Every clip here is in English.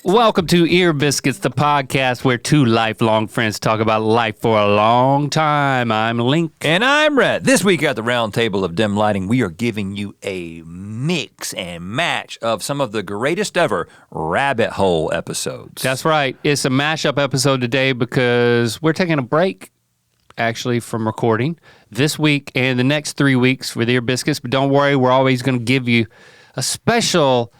Welcome to Ear Biscuits, the podcast where two lifelong friends talk about life for a long time. I'm Link. And I'm Rhett. This week at the round table of dim lighting, we are giving you a mix and match of some of the greatest ever rabbit hole episodes. That's right. It's a mashup episode today because we're taking a break, actually, from recording this week and the next 3 weeks for the Ear Biscuits. But don't worry, we're always going to give you a special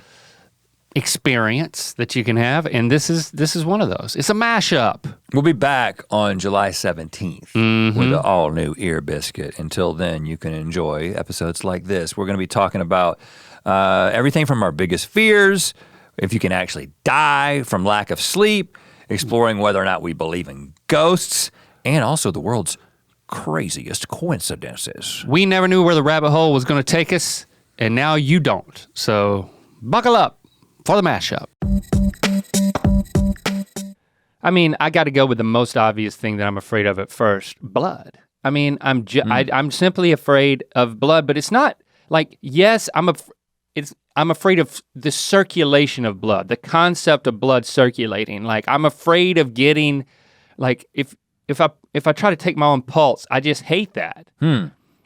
experience that you can have, and this is one of those. It's a mashup. We'll be back on July 17th with an all-new Ear Biscuit. Until then, you can enjoy episodes like this. We're gonna be talking about everything from our biggest fears, if you can actually die from lack of sleep, exploring whether or not we believe in ghosts, and also the world's craziest coincidences. We never knew where the rabbit hole was gonna take us, and now you don't. So buckle up for the mashup. I mean, I got to go with the most obvious thing that I'm afraid of at first, blood. I mean, I'm simply afraid of blood, but it's not like, yes, I'm afraid of the circulation of blood, the concept of blood circulating. Like, I'm afraid of getting, like, if I try to take my own pulse, I just hate that.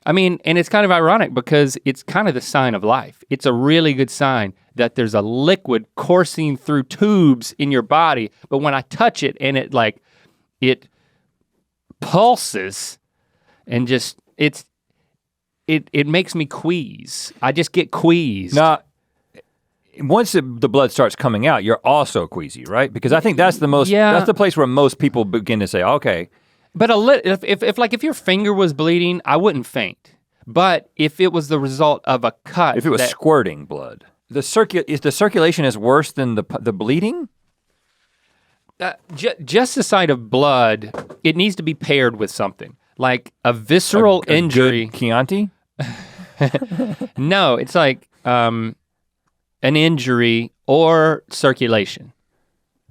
I mean, and it's kind of ironic because it's kind of the sign of life. It's a really good sign that there's a liquid coursing through tubes in your body, but when I touch it and it pulses and just, it makes me quease. I just get queased. Now, once the blood starts coming out, you're also queasy, right? Because I think that's that's the place where most people begin to say, okay. But if your finger was bleeding, I wouldn't faint. But if it was the result of a cut, if it was squirting blood, the circulation is worse than the bleeding. Just the sight of blood, it needs to be paired with something like a visceral injury. Good Chianti? No, it's like an injury or circulation.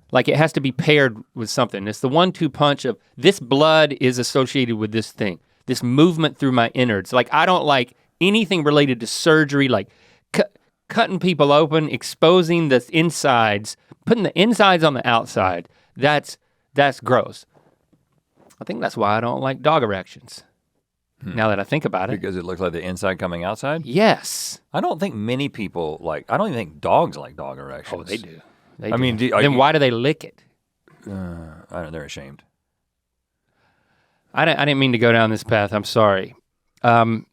Like it has to be paired with something. It's the 1-2 punch of this blood is associated with this thing, this movement through my innards. Like I don't like anything related to surgery, like cutting people open, exposing the insides, putting the insides on the outside. That's gross. I think that's why I don't like dog erections. Now that I think about it. Because it looks like the inside coming outside? Yes. I don't think many people I don't even think dogs like dog erections. Oh, they do. Mean, why do they lick it? I don't know, they're ashamed. I didn't mean to go down this path, I'm sorry. Of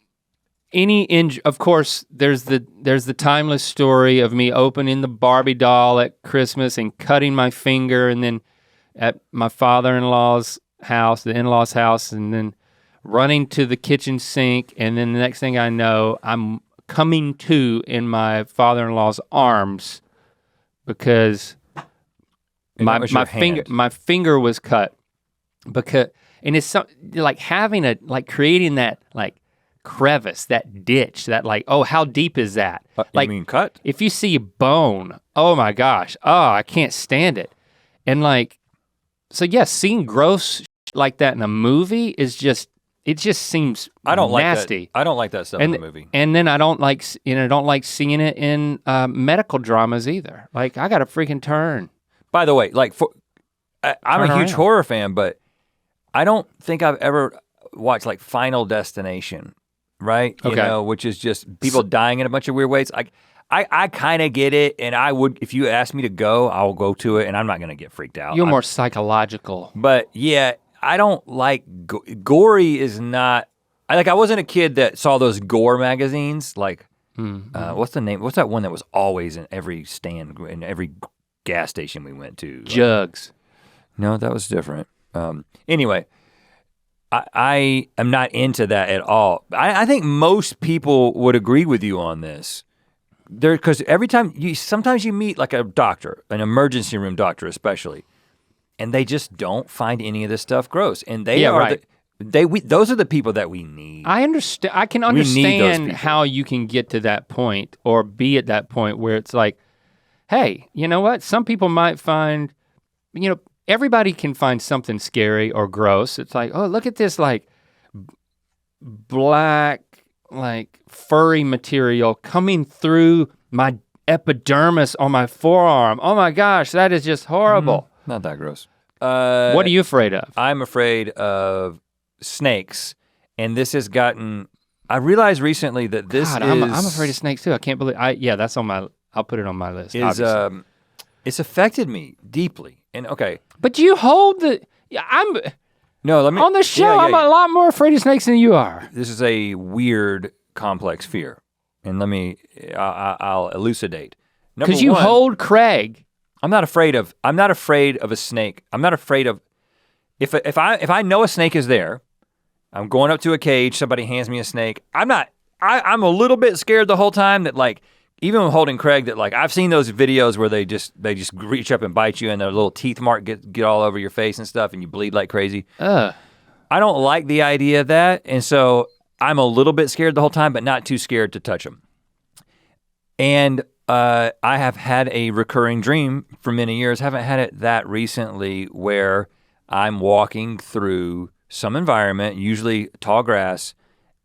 course, there's the timeless story of me opening the Barbie doll at Christmas and cutting my finger, and then at my father-in-law's house, the in-law's house, and then running to the kitchen sink, and then the next thing I know, I'm coming to in my father-in-law's arms because my finger was cut. And it's like creating that like crevice, that ditch, that like, oh, how deep is that? You mean cut? If you see a bone, oh my gosh, I can't stand it. And like, so yes, seeing gross like that in a movie is just, it just seems nasty. I don't like that stuff in the movie. And then I don't like seeing it in medical dramas either. Like I got to freaking turn. By the way, I'm a huge horror fan, but I don't think I've ever watched like Final Destination, right? Okay. You know, which is just people dying in a bunch of weird ways. I kind of get it, and I would, if you ask me to go, I'll go to it, and I'm not gonna get freaked out. You're more psychological. But yeah, I don't like, gory is not, I wasn't a kid that saw those gore magazines, like, what's the name, what's that one that was always in every stand, in every gas station we went to? Jugs. No, that was different. Anyway, I am not into that at all. I think most people would agree with you on this. Because sometimes you meet like a doctor, an emergency room doctor especially, and they just don't find any of this stuff gross. And those are the people that we need. I understand. I can understand how you can get to that point or be at that point where it's like, hey, you know what? Some people might find, everybody can find something scary or gross. It's like, oh, look at this like black, like furry material coming through my epidermis on my forearm. Oh my gosh, that is just horrible. Not that gross. What are you afraid of? I'm afraid of snakes, and this has gotten, I realized recently that this God, is- I'm afraid of snakes too. I can't believe, that's on my, I'll put it on my list, it's affected me deeply, and okay. But you hold the, No, let me. on the show, I'm a lot more afraid of snakes than you are. This is a weird, complex fear, and I'll elucidate. Because you hold Craig. I'm not afraid of a snake. I'm not afraid of, if I know a snake is there, I'm going up to a cage, somebody hands me a snake. I'm a little bit scared the whole time that like, even when holding Craig, that like, I've seen those videos where they just reach up and bite you and their little teeth mark get all over your face and stuff and you bleed like crazy. I don't like the idea of that. And so I'm a little bit scared the whole time, but not too scared to touch them. And I have had a recurring dream for many years, haven't had it that recently, where I'm walking through some environment, usually tall grass,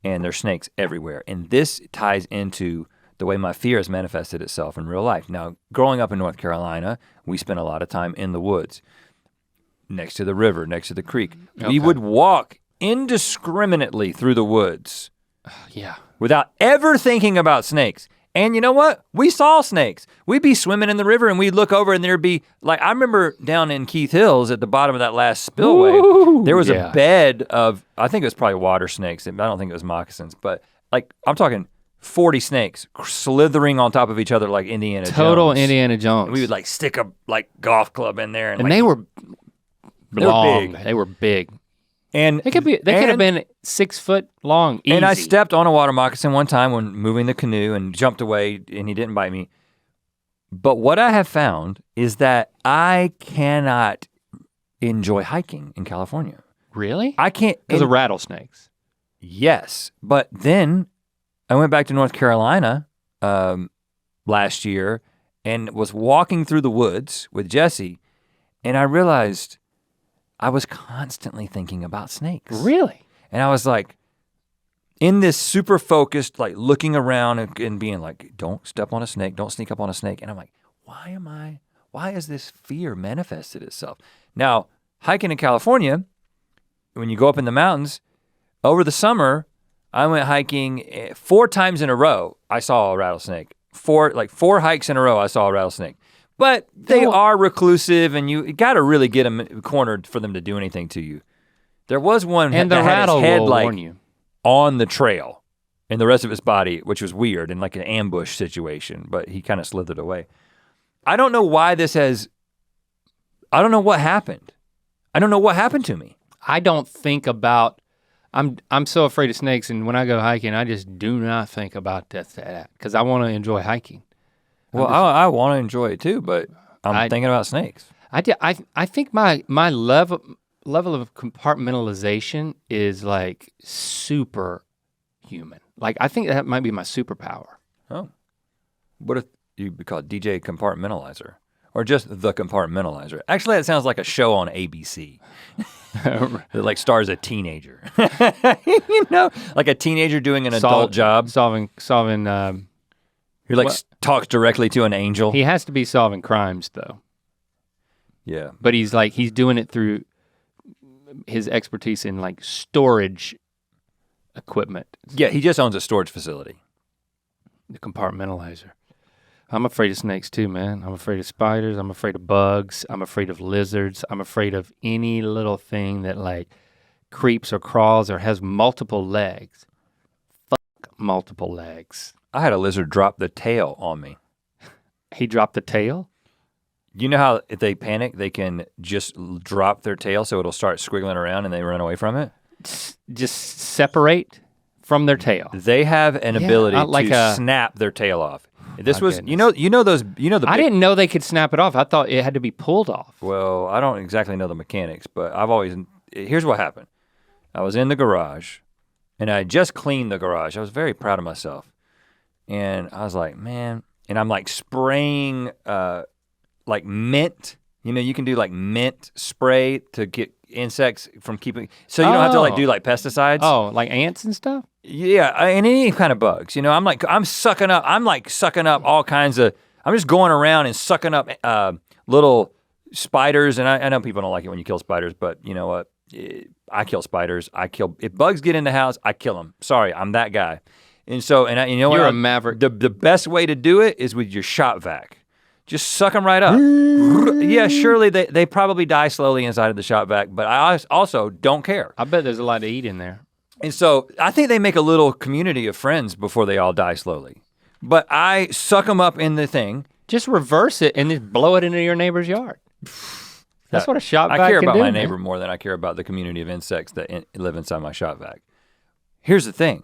and there's snakes everywhere. And this ties into the way my fear has manifested itself in real life. Now, growing up in North Carolina, we spent a lot of time in the woods, next to the river, next to the creek. Okay. We would walk indiscriminately through the woods. Without ever thinking about snakes. And you know what? We saw snakes. We'd be swimming in the river and we'd look over and there'd be, like, I remember down in Keith Hills at the bottom of that last spillway, there was a bed of, I think it was probably water snakes. I don't think it was moccasins, but like, I'm talking 40 snakes slithering on top of each other like Indiana Jones. Total Indiana Jones. And we would like stick a like golf club in there. And like, they were long. Big. They were big. And they could have been 6 foot long, easy. And I stepped on a water moccasin one time when moving the canoe and jumped away and he didn't bite me. But what I have found is that I cannot enjoy hiking in California. Really? I can't. Because of rattlesnakes. Yes, but then I went back to North Carolina last year and was walking through the woods with Jesse, and I realized I was constantly thinking about snakes. Really? And I was like, in this super focused, like looking around and being like, don't step on a snake, don't sneak up on a snake. And I'm like, why has this fear manifested itself? Now, hiking in California, when you go up in the mountains, over the summer, I went hiking 4 times in a row, I saw a rattlesnake. 4 hikes in a row, I saw a rattlesnake. But they are reclusive and you gotta really get them cornered for them to do anything to you. There was one and that the had his head will like warn you. On the trail and the rest of his body, which was weird and like an ambush situation, but he kind of slithered away. I don't know why I don't know what happened. I don't know what happened to me. I don't think about, I'm so afraid of snakes, and when I go hiking, I just do not think about that because I want to enjoy hiking. Well, I want to enjoy it too, but I'm thinking about snakes. I think my level of compartmentalization is like super human. Like I think that might be my superpower. Oh, what if you be called DJ Compartmentalizer? Or just The Compartmentalizer. Actually, that sounds like a show on ABC. That like stars a teenager. You know, like a teenager doing an adult job. Solving. Who like talks directly to an angel. He has to be solving crimes though. Yeah. But he's doing it through his expertise in like storage equipment. Yeah, he just owns a storage facility. The Compartmentalizer. I'm afraid of snakes too, man. I'm afraid of spiders. I'm afraid of bugs. I'm afraid of lizards. I'm afraid of any little thing that like creeps or crawls or has multiple legs. Fuck multiple legs. I had a lizard drop the tail on me. He dropped the tail? You know how if they panic, they can just drop their tail so it'll start squiggling around and they run away from it? Just separate from their tail. They have an ability to snap their tail off. This was, goodness. you know the I didn't know they could snap it off. I thought it had to be pulled off. Well, I don't exactly know the mechanics, but here's what happened. I was in the garage and I had just cleaned the garage. I was very proud of myself. And I was like, man, and I'm like spraying like mint, you know, you can do like mint spray to get insects from keeping, so you don't have to like do like pesticides. Oh, like ants and stuff? Yeah, and any kind of bugs, you know, I'm sucking up all kinds of I'm just going around and sucking up little spiders, and I know people don't like it when you kill spiders, but you know what? I kill spiders. If bugs get in the house, I kill them. Sorry, I'm that guy. And so, you know what? You're a maverick. The best way to do it is with your shop vac. Just suck them right up. Yeah, surely they probably die slowly inside of the shop vac, but I also don't care. I bet there's a lot to eat in there. And so I think they make a little community of friends before they all die slowly. But I suck them up in the thing. Just reverse it and just blow it into your neighbor's yard. That's what a shop vac can do. I care about my neighbor more than I care about the community of insects that live inside my shop vac. Here's the thing.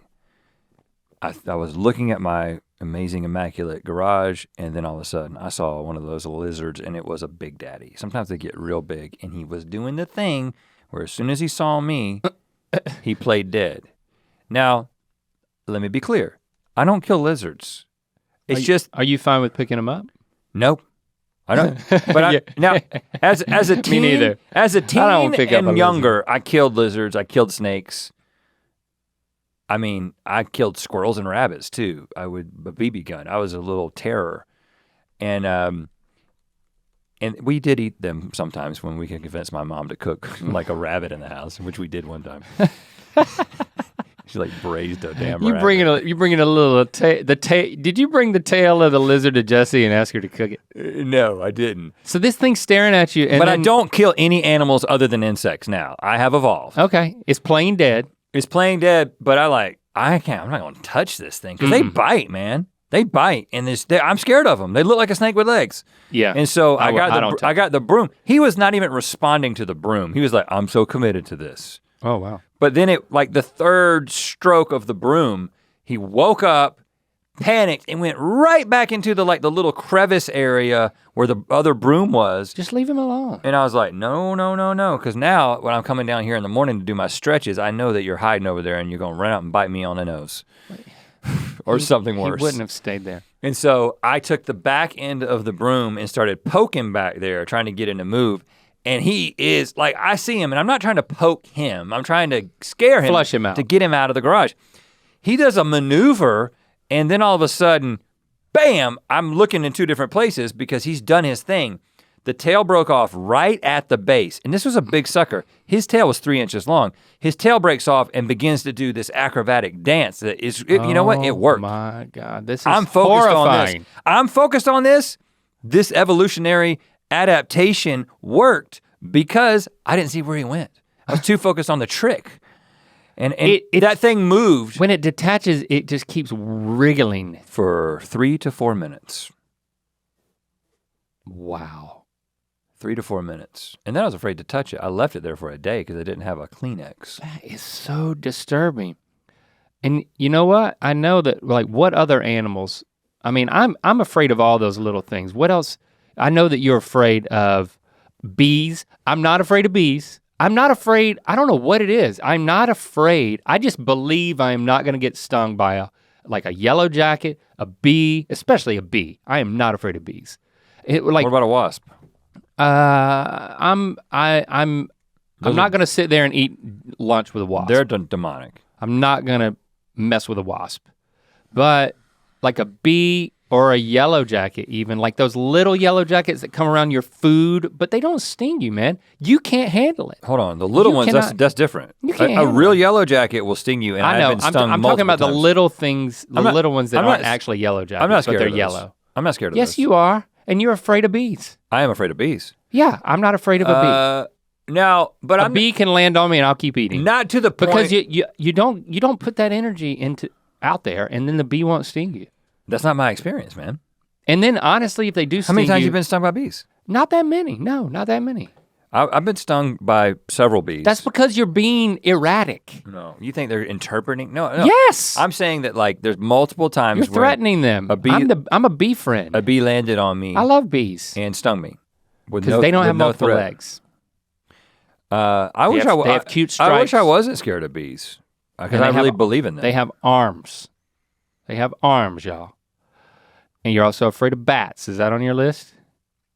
I was looking at my amazing, immaculate garage, and then all of a sudden I saw one of those lizards, and it was a big daddy. Sometimes they get real big, and he was doing the thing where as soon as he saw me, he played dead. Now, let me be clear. I don't kill lizards. Are you fine with picking them up? Nope. I don't. But now, as a teen, Me neither. As a teen and younger, lizard. I killed lizards. I killed snakes. I mean, I killed squirrels and rabbits too. A BB gun. I was a little terror, and we did eat them sometimes when we could convince my mom to cook like a rabbit in the house, which we did one time. She like braised a damn rabbit. You bringing a little Did you bring the tail of the lizard to Jessie and ask her to cook it? No, I didn't. So this thing's staring at you. But I don't kill any animals other than insects now. I have evolved. Okay, it's playing dead. It's playing dead, but I'm not gonna touch this thing because they bite, man. They bite, and I'm scared of them. They look like a snake with legs. Yeah. And so I got the broom. He was not even responding to the broom. He was like, I'm so committed to this. Oh, wow. But then the third stroke of the broom, he woke up, panicked, and went right back into the little crevice area where the other broom was. Just leave him alone. And I was like, no, because now when I'm coming down here in the morning to do my stretches, I know that you're hiding over there and you're gonna run out and bite me on the nose. Or something worse. He wouldn't have stayed there. And so I took the back end of the broom and started poking back there, trying to get him to move. And he is, I see him, and I'm not trying to poke him. I'm trying to scare him. Flush him out. To get him out of the garage. He does a maneuver, and then all of a sudden, bam, I'm looking in two different places because he's done his thing. The tail broke off right at the base, and this was a big sucker. His tail was 3 inches long. His tail breaks off and begins to do this acrobatic dance that is, you know what, it worked. Oh my God, this is I'm focused horrifying. on this. I'm focused on this. This evolutionary adaptation worked because I didn't see where he went. I was too focused on the trick. And that thing moved. When it detaches, it just keeps wriggling. For 3 to 4 minutes. Wow. 3 to 4 minutes. And then I was afraid to touch it. I left it there for a day because I didn't have a Kleenex. That is so disturbing. And you know what? I know that what other animals, I mean, I'm afraid of all those little things. What else? I know that you're afraid of bees. I'm not afraid of bees. I'm not afraid, I don't know what it is. I'm not afraid. I just believe I am not gonna get stung by a yellow jacket, a bee, especially a bee. I am not afraid of bees. What about a wasp? I'm not gonna sit there and eat lunch with a wasp. They're demonic. I'm not gonna mess with a wasp. But like a bee or a yellow jacket even, like those little yellow jackets that come around your food, but they don't sting you, man. You can't handle it. Hold on, the little ones, that's different. You can't a real yellow jacket will sting you, and I know, I've been stung I'm multiple talking about times. the little things, little ones that aren't not, actually yellow jackets, I'm not scared but they're of those. yellow. I'm not scared of Yes, those. you are, and you're afraid of bees. I am afraid of bees. Yeah, I'm not afraid of a bee. Now, but a bee can land on me and I'll keep eating. Not to the point. Because you don't put that energy out there and then the bee won't sting you. That's not my experience, man. And then honestly, if they do sting you. How many times have you been stung by bees? Not that many, no, not that many. I've been stung by several bees. That's because you're being erratic. No, you think they're interpreting? No. Yes. I'm saying that there's multiple times you're threatening them. I'm a bee friend. A bee landed on me. I love bees. And stung me. Because they don't have multiple legs. They have cute stripes. I wish I wasn't scared of bees. Because I really believe in them. They have arms. They have arms, y'all. And you're also afraid of bats. Is that on your list?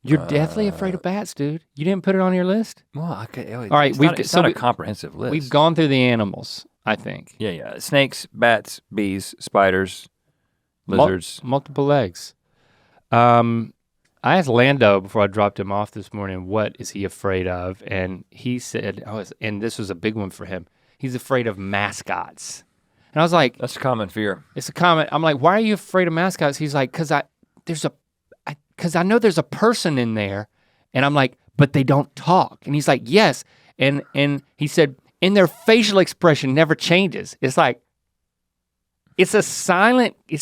You're deathly afraid of bats, dude. You didn't put it on your list? Well, all right, it's not a comprehensive list. We've gone through the animals, I think. Yeah. Snakes, bats, bees, spiders, lizards. Multiple legs. I asked Lando before I dropped him off this morning, what is he afraid of? And he said, and this was a big one for him, he's afraid of mascots. And I was like, that's a common fear. It's a comment. I'm like, why are you afraid of mascots? He's like, cause I know there's a person in there. And I'm like, but they don't talk. And he's like, yes. And he said, and their facial expression never changes. It's like, it's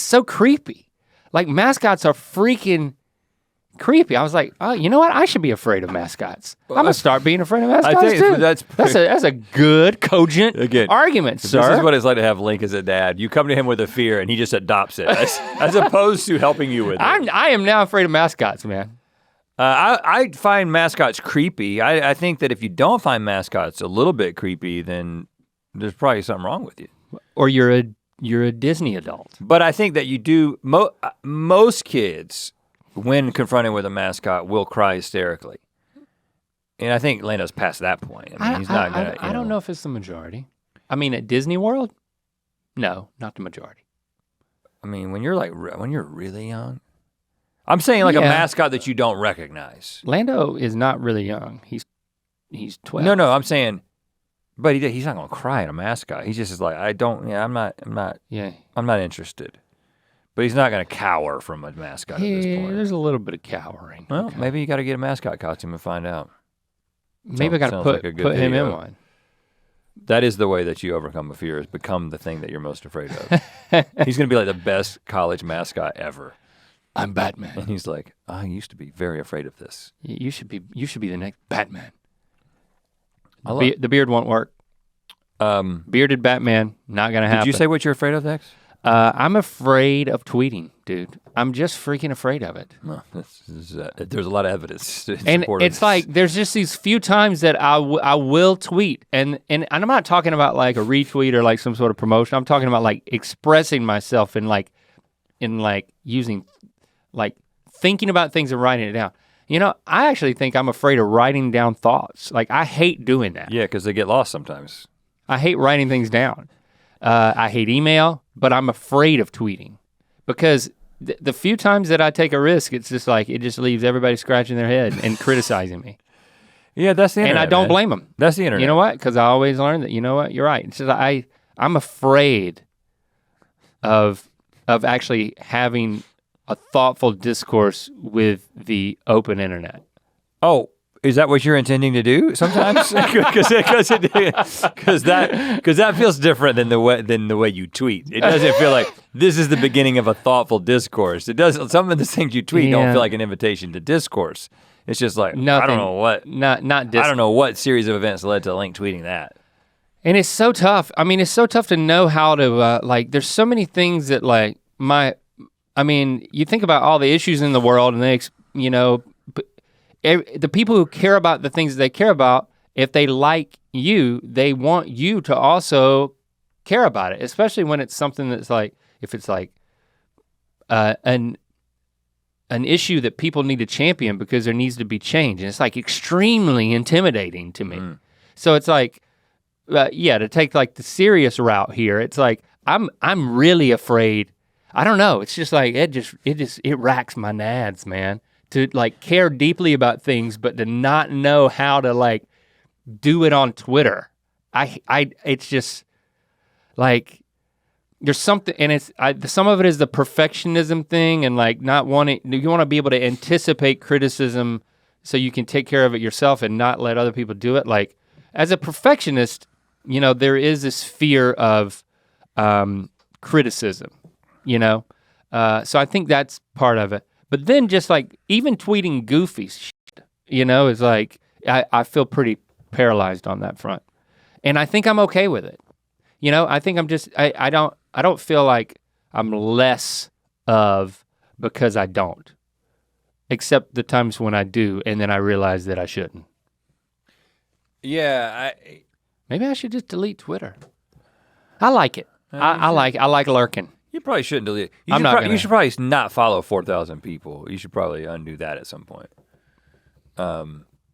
so creepy. Like mascots are freaking creepy. I was like, oh, you know what? I should be afraid of mascots. I'm gonna start being afraid of mascots too. That's a good, cogent argument, sir. This is what it's like to have Link as a dad. You come to him with a fear and he just adopts it, as opposed to helping you with it. I am now afraid of mascots, man. I find mascots creepy. I think that if you don't find mascots a little bit creepy, then there's probably something wrong with you. Or you're a Disney adult. But I think that you do, most kids, when confronted with a mascot, will cry hysterically. And I think Lando's past that point. I mean, he's not gonna. I don't know if it's the majority. I mean, at Disney World, no, not the majority. I mean, when you're really young, I'm saying like a mascot that you don't recognize. Lando is not really young. He's 12. No, I'm saying, but he's not gonna cry at a mascot. He just is like, I'm not interested. But he's not gonna cower from a mascot at this point. There's a little bit of cowering. Well, maybe you gotta get a mascot costume and find out. Maybe I gotta put him in one. That is the way that you overcome a fear, is become the thing that you're most afraid of. He's gonna be like the best college mascot ever. I'm Batman. And he's like, I used to be very afraid of this. You should be the next Batman. The beard won't work. Bearded Batman, not gonna happen. Did you say what you're afraid of, Dex? I'm afraid of tweeting, dude. I'm just freaking afraid of it. Well, there's a lot of evidence. And it's like, there's just these few times that I will tweet. And I'm not talking about like a retweet or like some sort of promotion. I'm talking about like expressing myself in using, like thinking about things and writing it down. You know, I actually think I'm afraid of writing down thoughts. Like I hate doing that. Yeah, because they get lost sometimes. I hate writing things down. I hate email, but I'm afraid of tweeting because the few times that I take a risk, it's just like, it just leaves everybody scratching their head and criticizing me. Yeah, that's the internet. And I don't blame them. That's the internet. You know what? Because I always learn that, you know what, you're right. It's just, I'm afraid of actually having a thoughtful discourse with the open internet. Oh, is that what you're intending to do sometimes? Because that feels different than the way you tweet. It doesn't feel like this is the beginning of a thoughtful discourse. It doesn't. Some of the things you tweet don't feel like an invitation to discourse. It's just like, nothing, I don't know what. Not I don't know what series of events led to Link tweeting that. And it's so tough. I mean, it's so tough to know how to like. There's so many things that like you think about all the issues in the world, and the people who care about the things that they care about, if they like you, they want you to also care about it, especially when it's something that's like, if it's like an issue that people need to champion because there needs to be change. And it's like extremely intimidating to me. So it's like, to take like the serious route here, it's like, I'm really afraid. I don't know. It's just like, it racks my nads, man. To like care deeply about things, but to not know how to like do it on Twitter. It's just like, there's something, and some of it is the perfectionism thing, and like not wanting, you want to be able to anticipate criticism so you can take care of it yourself and not let other people do it. Like as a perfectionist, there is this fear of criticism, so I think that's part of it. But then just like, even tweeting goofy shit, is like, I feel pretty paralyzed on that front. And I think I'm okay with it. I think I'm just, I don't feel like I'm less of because I don't. Except the times when I do, and then I realize that I shouldn't. Yeah, maybe I should just delete Twitter. I like it. I like lurking. You probably shouldn't delete it. You should probably not follow 4,000 people. You should probably undo that at some point.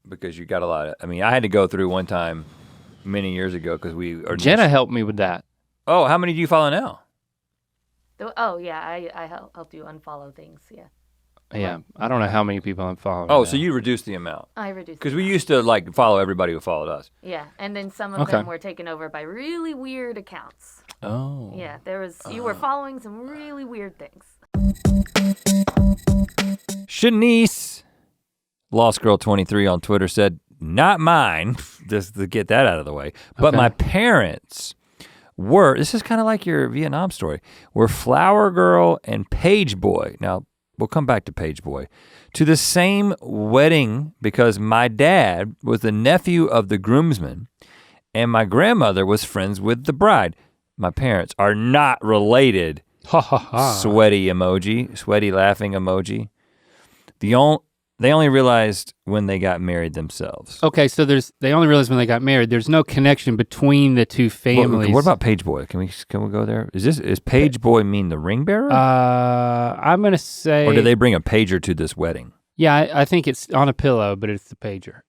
Because you got a lot of, I had to go through one time many years ago because Jenna helped me with that. Oh, how many do you follow now? Oh yeah, I helped you unfollow things, yeah. Yeah, I don't know how many people I'm following. Oh, now. so you reduced the amount. I reduced Because we used to like follow everybody who followed us. Yeah, and then some of them were taken over by really weird accounts. Oh. Yeah, you were following some really weird things. Shanice, Lost Girl 23 on Twitter said, not mine, just to get that out of the way, but my parents were, this is kind of like your Vietnam story, were Flower Girl and Page Boy. Now, we'll come back to Page Boy. To the same wedding because my dad was the nephew of the groomsman and my grandmother was friends with the bride. My parents are not related. Ha ha ha. Sweaty emoji, sweaty laughing emoji. They only realized when they got married themselves. Okay, so they only realized when they got married. There's no connection between the two families. What about Page Boy? Can we go there? Is Page Boy mean the ring bearer? I'm gonna say. Or did they bring a pager to this wedding? Yeah, I think it's on a pillow, but it's the pager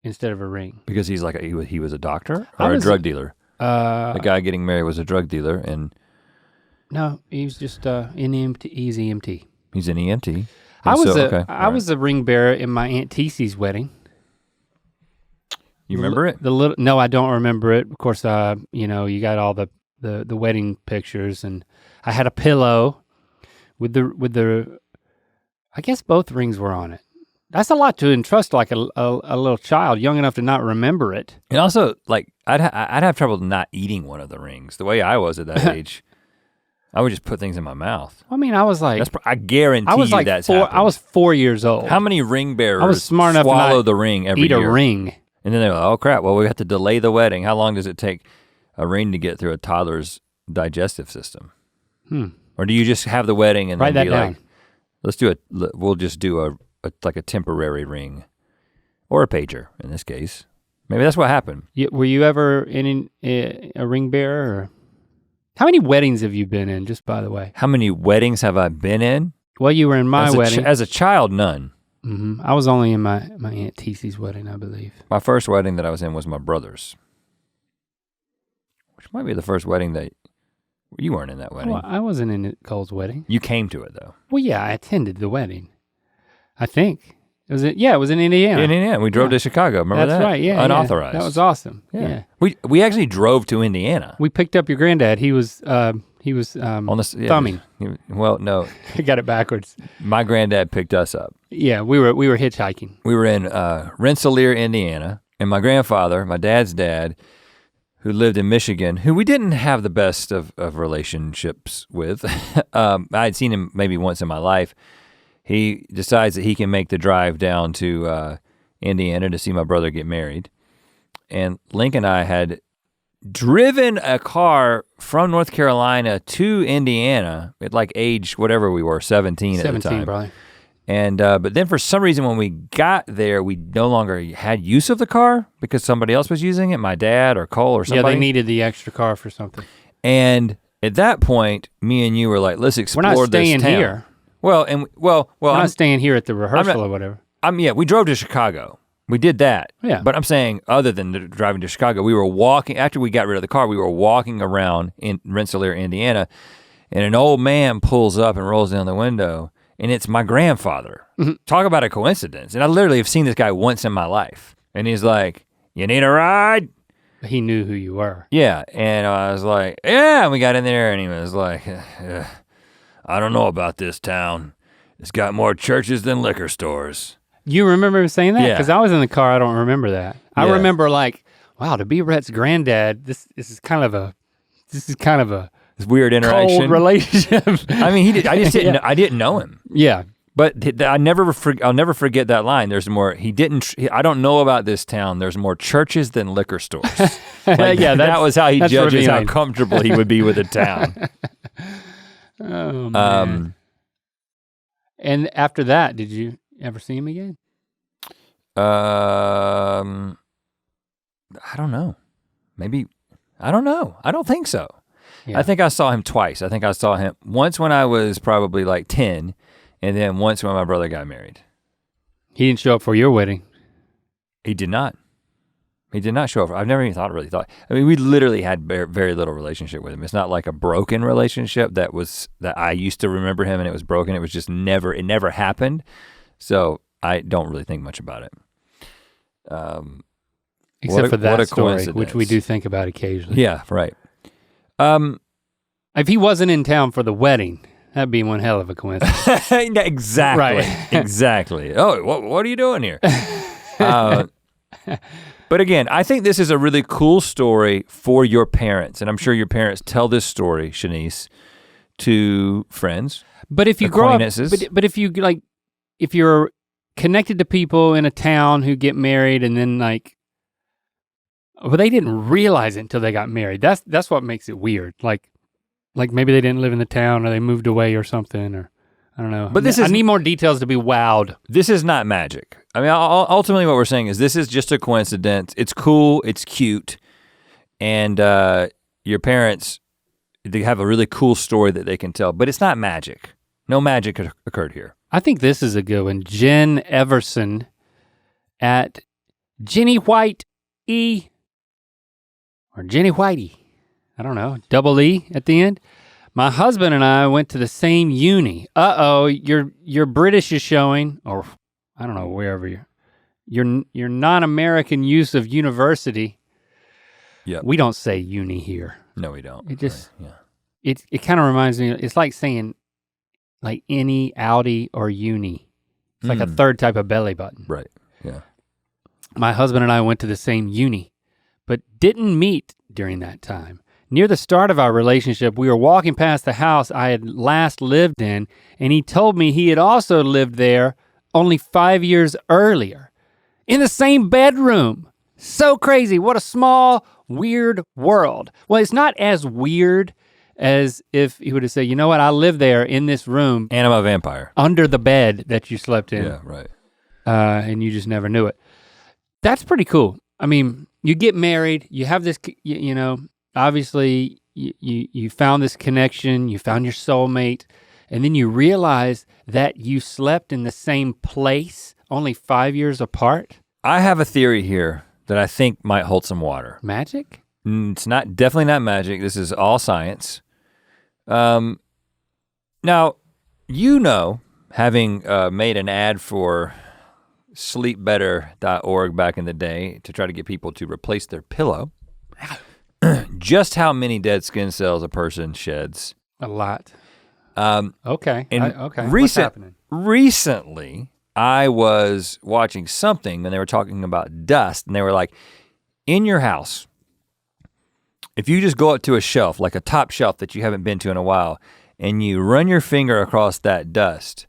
instead of a ring. Because he's like he was a doctor or a drug dealer. The guy getting married was a drug dealer, and no, he was just an EMT. He's EMT. He's an EMT. I was a ring bearer in my Aunt Tc's wedding. You remember it? No, I don't remember it. Of course, you got all the wedding pictures, and I had a pillow with the. I guess both rings were on it. That's a lot to entrust like a little child, young enough to not remember it. And also, like I'd have trouble not eating one of the rings. The way I was at that age. I would just put things in my mouth. I mean, I was like, I guarantee you that's happened. I was 4 years old. How many ring bearers I was smart enough swallow to the ring every year? Eat a ring. And then they're like, oh crap, well we have to delay the wedding. How long does it take a ring to get through a toddler's digestive system? Or do you just have the wedding and Write then be that like, we'll just do a temporary ring or a pager in this case. Maybe that's what happened. Were you ever in a ring bearer? Or? How many weddings have you been in, just by the way? How many weddings have I been in? Well, you were in my wedding. As a child, none. Mm-hmm. I was only in my Aunt Tc's wedding, I believe. My first wedding that I was in was my brother's. Which might be the first wedding that, you weren't in that wedding. Well, I wasn't in Cole's wedding. You came to it though. Well, yeah, I attended the wedding. I think. It was in Indiana. In Indiana, we drove to Chicago, remember that? That's right, yeah. Unauthorized. Yeah. That was awesome, yeah. We actually drove to Indiana. We picked up your granddad, he was thumbing. Well, no. I got it backwards. My granddad picked us up. Yeah, we were hitchhiking. We were in Rensselaer, Indiana, and my grandfather, my dad's dad, who lived in Michigan, who we didn't have the best of relationships with. I had seen him maybe once in my life. He decides that he can make the drive down to Indiana to see my brother get married. And Link and I had driven a car from North Carolina to Indiana at like age, whatever we were, 17 at the time. 17, probably. And but then for some reason when we got there, we no longer had use of the car because somebody else was using it, my dad or Cole or somebody. Yeah, they needed the extra car for something. And at that point, me and you were like, let's explore this town. We're not staying here. Well, we're not staying here at the rehearsal or whatever. We drove to Chicago. We did that. Yeah. But I'm saying other than driving to Chicago, we were walking, after we got rid of the car, we were walking around in Rensselaer, Indiana, and an old man pulls up and rolls down the window, and it's my grandfather. Mm-hmm. Talk about a coincidence. And I literally have seen this guy once in my life. And he's like, you need a ride? He knew who you were. Yeah, and I was like, yeah, and we got in there and he was like, I don't know about this town. It's got more churches than liquor stores. You remember him saying that? Yeah. Because I was in the car, I don't remember that. I remember like, wow, to be Rhett's granddad, this is kind of a this weird interaction. Cold relationship. I mean, I didn't know him. Yeah. But I'll never forget that line. There's more, I don't know about this town. There's more churches than liquor stores. Like, yeah, that was how he judges revealing. how comfortable he would be with the town. Oh, man. And after that, did you ever see him again? I don't know. Maybe, I don't know. I don't think so. Yeah. I think I saw him twice. I think I saw him once when I was probably like 10, and then once when my brother got married. He didn't show up for your wedding. He did not. He did not show up. I've never even really thought. I mean, we literally had very little relationship with him. It's not like a broken relationship that I used to remember him and it was broken. It was just it never happened. So I don't really think much about it. Except for that story, which we do think about occasionally. Yeah, right. If he wasn't in town for the wedding, that'd be one hell of a coincidence. Exactly. Right. Exactly. Oh, what are you doing here? But again, I think this is a really cool story for your parents, and I'm sure your parents tell this story, Shanice, to friends. But if you grow up, but if you like, if you're connected to people in a town who get married and then like, well, they didn't realize it until they got married. That's what makes it weird. Like maybe they didn't live in the town or they moved away or something, or I don't know. But I need more details to be wowed. This is not magic. I mean, ultimately what we're saying is this is just a coincidence. It's cool, it's cute, and your parents, they have a really cool story that they can tell, but it's not magic. No magic occurred here. I think this is a good one. Jen Everson at Jenny White E, or Jenny Whitey, I don't know, double E at the end. My husband and I went to the same uni. Uh-oh, your British is showing, or I don't know, wherever your non-American use of university. Yeah. We don't say uni here. No, we don't. It just, it kind of reminds me, it's like saying like any, Audi, or uni. It's like a third type of belly button. Right, yeah. My husband and I went to the same uni, but didn't meet during that time. Near the start of our relationship, we were walking past the house I had last lived in, and he told me he had also lived there only 5 years earlier, in the same bedroom. So crazy, what a small, weird world. Well, it's not as weird as if he would have said, you know what, I live there in this room. And I'm a vampire. Under the bed that you slept in. Yeah, right. And you just never knew it. That's pretty cool. I mean, you get married, you have this, you know, obviously you found this connection, you found your soulmate, and then you realize that you slept in the same place only 5 years apart. I have a theory here that I think might hold some water. Magic? It's definitely not magic. This is all science. Now, you know, having made an ad for sleepbetter.org back in the day to try to get people to replace their pillow, just how many dead skin cells a person sheds. A lot. Okay. What's happening? Recently, I was watching something and they were talking about dust, and they were like, in your house, if you just go up to a shelf, like a top shelf that you haven't been to in a while, and you run your finger across that dust,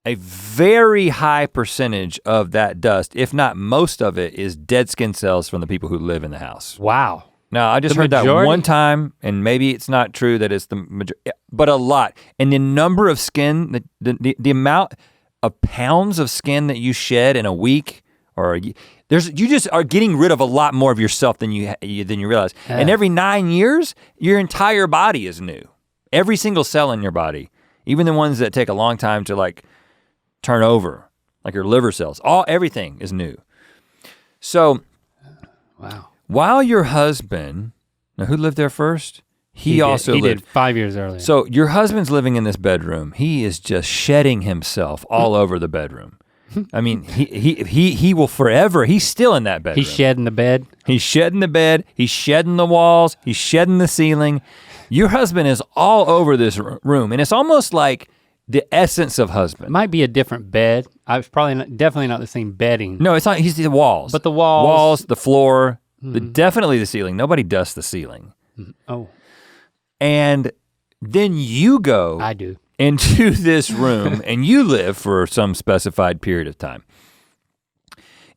a very high percentage of that dust, if not most of it, is dead skin cells from the people who live in the house. Wow. Now, I just heard that one time, and maybe it's not true that it's the majority, but a lot. And the number of skin, the amount of pounds of skin that you shed in a week, or you just are getting rid of a lot more of yourself than you realize. And every 9 years, your entire body is new. Every single cell in your body, even the ones that take a long time to like turn over, like your liver cells, everything is new. So, wow. While your husband, now who lived there first? He also lived. He did 5 years earlier. So your husband's living in this bedroom. He is just shedding himself all over the bedroom. I mean, he will forever, he's still in that bedroom. He's shedding the bed? He's shedding the bed, he's shedding the walls, he's shedding the ceiling. Your husband is all over this room, and it's almost like the essence of husband. It might be a different bed. I was definitely not the same bedding. No, it's not, he's the walls. But the walls. Walls, the floor, definitely the ceiling. Nobody dusts the ceiling. Oh. And then you go I do. into this room and you live for some specified period of time.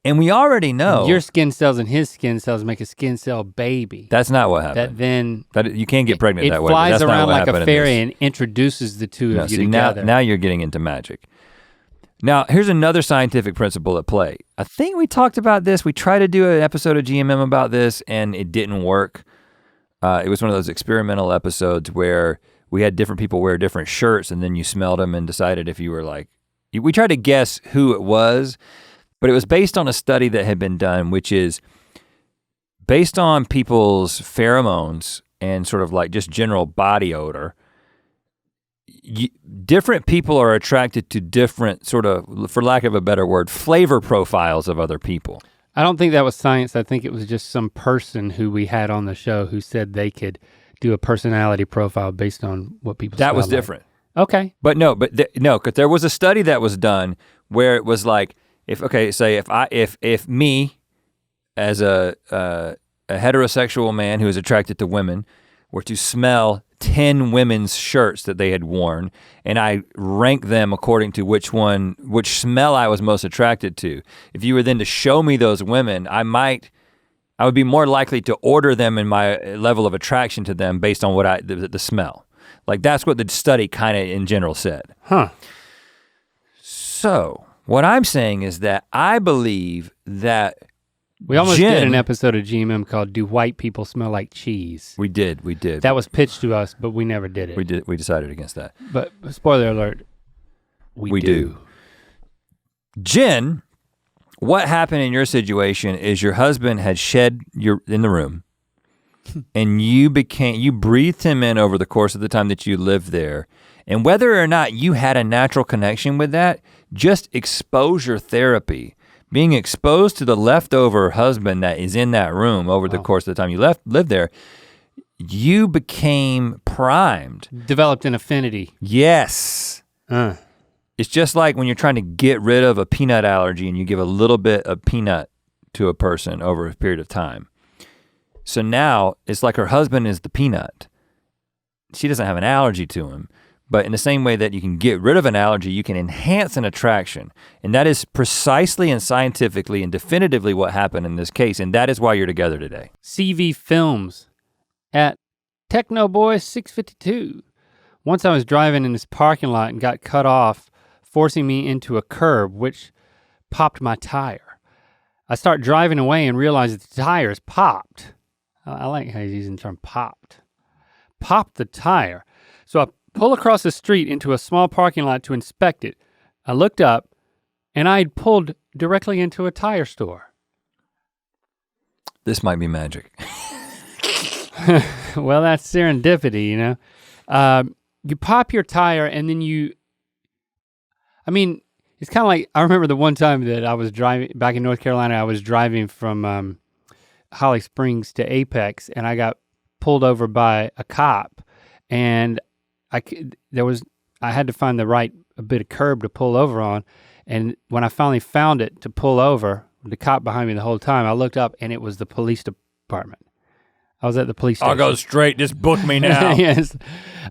And we already know. Your skin cells and his skin cells make a skin cell baby. That's not what happened. You can't get pregnant that way. It flies around like a fairy and introduces the two of you together. Now you're getting into magic. Now, here's another scientific principle at play. I think we talked about this. We tried to do an episode of GMM about this and it didn't work. It was one of those experimental episodes where we had different people wear different shirts and then you smelled them and decided if you were like, we tried to guess who it was, but it was based on a study that had been done, which is based on people's pheromones and sort of like just general body odor, different people are attracted to different sort of, for lack of a better word, flavor profiles of other people. I don't think that was science. I think it was just some person who we had on the show who said they could do a personality profile based on what people That was like. different. Okay. But no, because there was a study that was done where it was like, if me as a heterosexual man who is attracted to women were to smell 10 women's shirts that they had worn, and I rank them according to which smell I was most attracted to. If you were then to show me those women, I would be more likely to order them in my level of attraction to them based on what the smell. Like that's what the study kind of in general said. Huh. So what I'm saying is that I believe that we almost did an episode of GMM called "Do White People Smell Like Cheese?" We did. That was pitched to us, but we never did it. We decided against that. But spoiler alert, we do. Jen, what happened in your situation is your husband had shed in the room, and you breathed him in over the course of the time that you lived there. And whether or not you had a natural connection with that, just exposure therapy, being exposed to the leftover husband that is in that room over the course of the time you lived there, you became primed. Developed an affinity. Yes. It's just like when you're trying to get rid of a peanut allergy and you give a little bit of peanut to a person over a period of time. So now it's like her husband is the peanut. She doesn't have an allergy to him. But in the same way that you can get rid of an allergy, you can enhance an attraction. And that is precisely and scientifically and definitively what happened in this case. And that is why you're together today. CV Films at Technoboy 652. Once I was driving in this parking lot and got cut off, forcing me into a curb, which popped my tire. I start driving away and realize that the tire is popped. I like how he's using the term popped. Popped the tire. So I pull across the street into a small parking lot to inspect it. I looked up and I had pulled directly into a tire store. This might be magic. Well, that's serendipity, you know? You pop your tire and then it's kind of like, I remember the one time that I was driving, back in North Carolina, I was driving from Holly Springs to Apex and I got pulled over by a cop and I had to find the right bit of curb to pull over on, and when I finally found it to pull over, the cop behind me the whole time, I looked up and it was the police department. I was at the police station. I'll go straight, just book me now. Yes,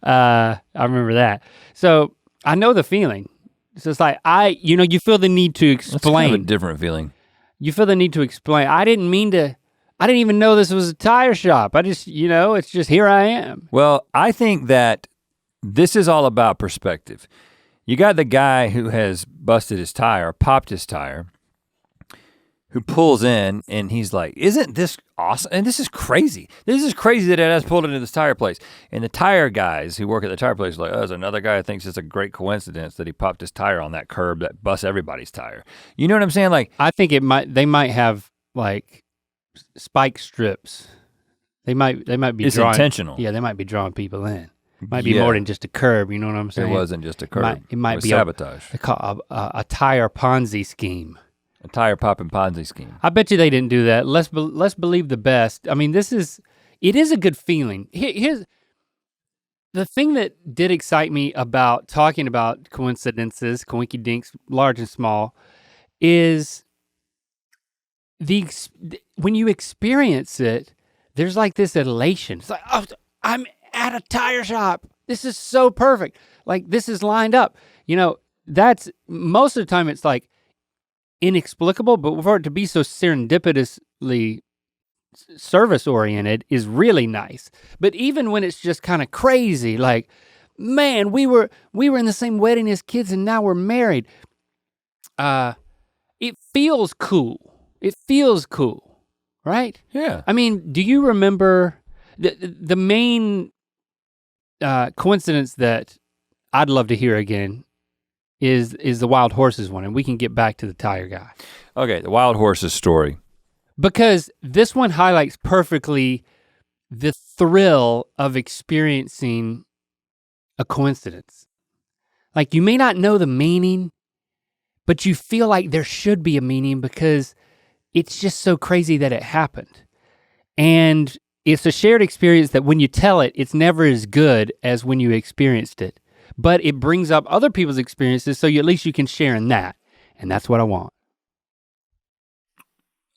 I remember that. So I know the feeling. So it's like, you feel the need to explain. That's kind of a different feeling. You feel the need to explain. I didn't even know this was a tire shop. I just, it's just here I am. Well, I think that this is all about perspective. You got the guy who has busted his tire, popped his tire, who pulls in and he's like, isn't this awesome? And this is crazy. This is crazy that it has pulled into this tire place. And the tire guys who work at the tire place are like, oh, there's another guy who thinks it's a great coincidence that he popped his tire on that curb that busts everybody's tire. You know what I'm saying? Like, I think they might have like spike strips. They might be it's intentional. Yeah, they might be drawing people in. Might be more than just a curb, you know what I'm saying? It wasn't just a curb. It might be sabotage. A tire Ponzi scheme. A tire popping Ponzi scheme. I bet you they didn't do that. Let's believe the best. I mean, it is a good feeling. Here's the thing that did excite me about talking about coincidences, coinky dinks, large and small, is when you experience it, there's like this elation. It's like, oh, I'm at a tire shop. This is so perfect. Like this is lined up. That's most of the time it's like inexplicable, but for it to be so serendipitously service oriented is really nice. But even when it's just kind of crazy, like, man, we were in the same wedding as kids and now we're married. It feels cool. It feels cool, right? Yeah. I mean, do you remember the main coincidence that I'd love to hear again is the wild horses one, and we can get back to the tire guy. Okay, the wild horses story. Because this one highlights perfectly the thrill of experiencing a coincidence. Like, you may not know the meaning, but you feel like there should be a meaning because it's just so crazy that it happened. And it's a shared experience that when you tell it, it's never as good as when you experienced it. But it brings up other people's experiences, so at least you can share in that. And that's what I want.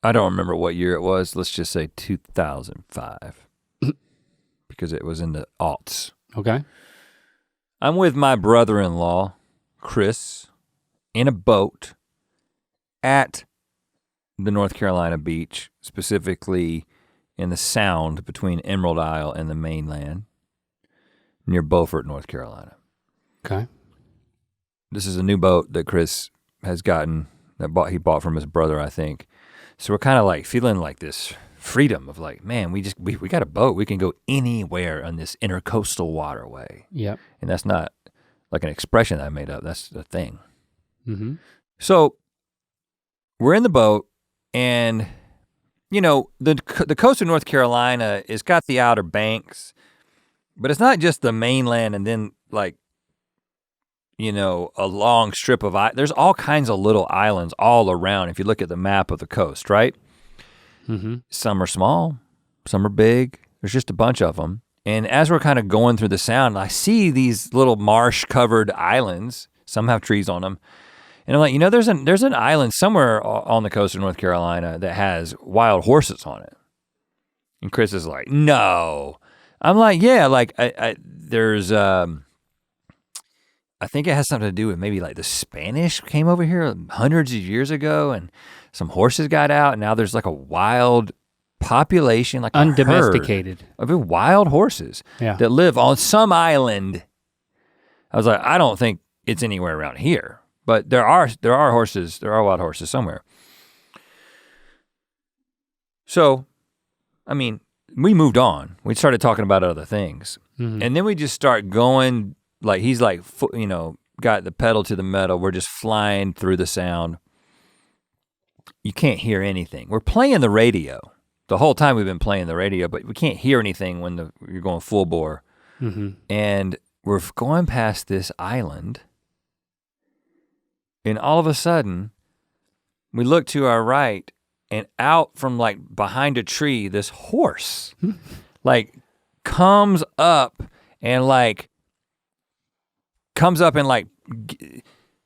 I don't remember what year it was. Let's just say 2005. Because it was in the aughts. Okay. I'm with my brother-in-law, Chris, in a boat at the North Carolina beach, specifically in the Sound between Emerald Isle and the mainland, near Beaufort, North Carolina. Okay. This is a new boat that Chris has gotten, he bought from his brother, I think. So we're kind of like feeling like this freedom of like, man, we got a boat. We can go anywhere on this intercoastal waterway. Yep. And that's not like an expression that I made up. That's the thing. Mm-hmm. So we're in the boat, and you know, the coast of North Carolina has got the Outer Banks, but it's not just the mainland and then like, you know, a long strip of there's all kinds of little islands all around if you look at the map of the coast, right? Mm-hmm. Some are small, some are big. There's just a bunch of them. And as we're kind of going through the Sound, I see these little marsh-covered islands. Some have trees on them. And I'm like, you know, there's an island somewhere on the coast of North Carolina that has wild horses on it. And Chris is like, no. I'm like, yeah, like there's, I think it has something to do with maybe like the Spanish came over here hundreds of years ago and some horses got out, and now there's like a wild population, like undomesticated, of wild horses that live on some island. I was like, I don't think it's anywhere around here. But there are horses, there are wild horses somewhere. So, I mean, we moved on. We started talking about other things. Mm-hmm. And then we just start going, like he's like, you know, got the pedal to the metal. We're just flying through the Sound. You can't hear anything. We're playing the radio. The whole time we've been playing the radio, but we can't hear anything when you're going full bore. Mm-hmm. And we're going past this island. And all of a sudden, we look to our right, and out from like behind a tree, this horse like comes up and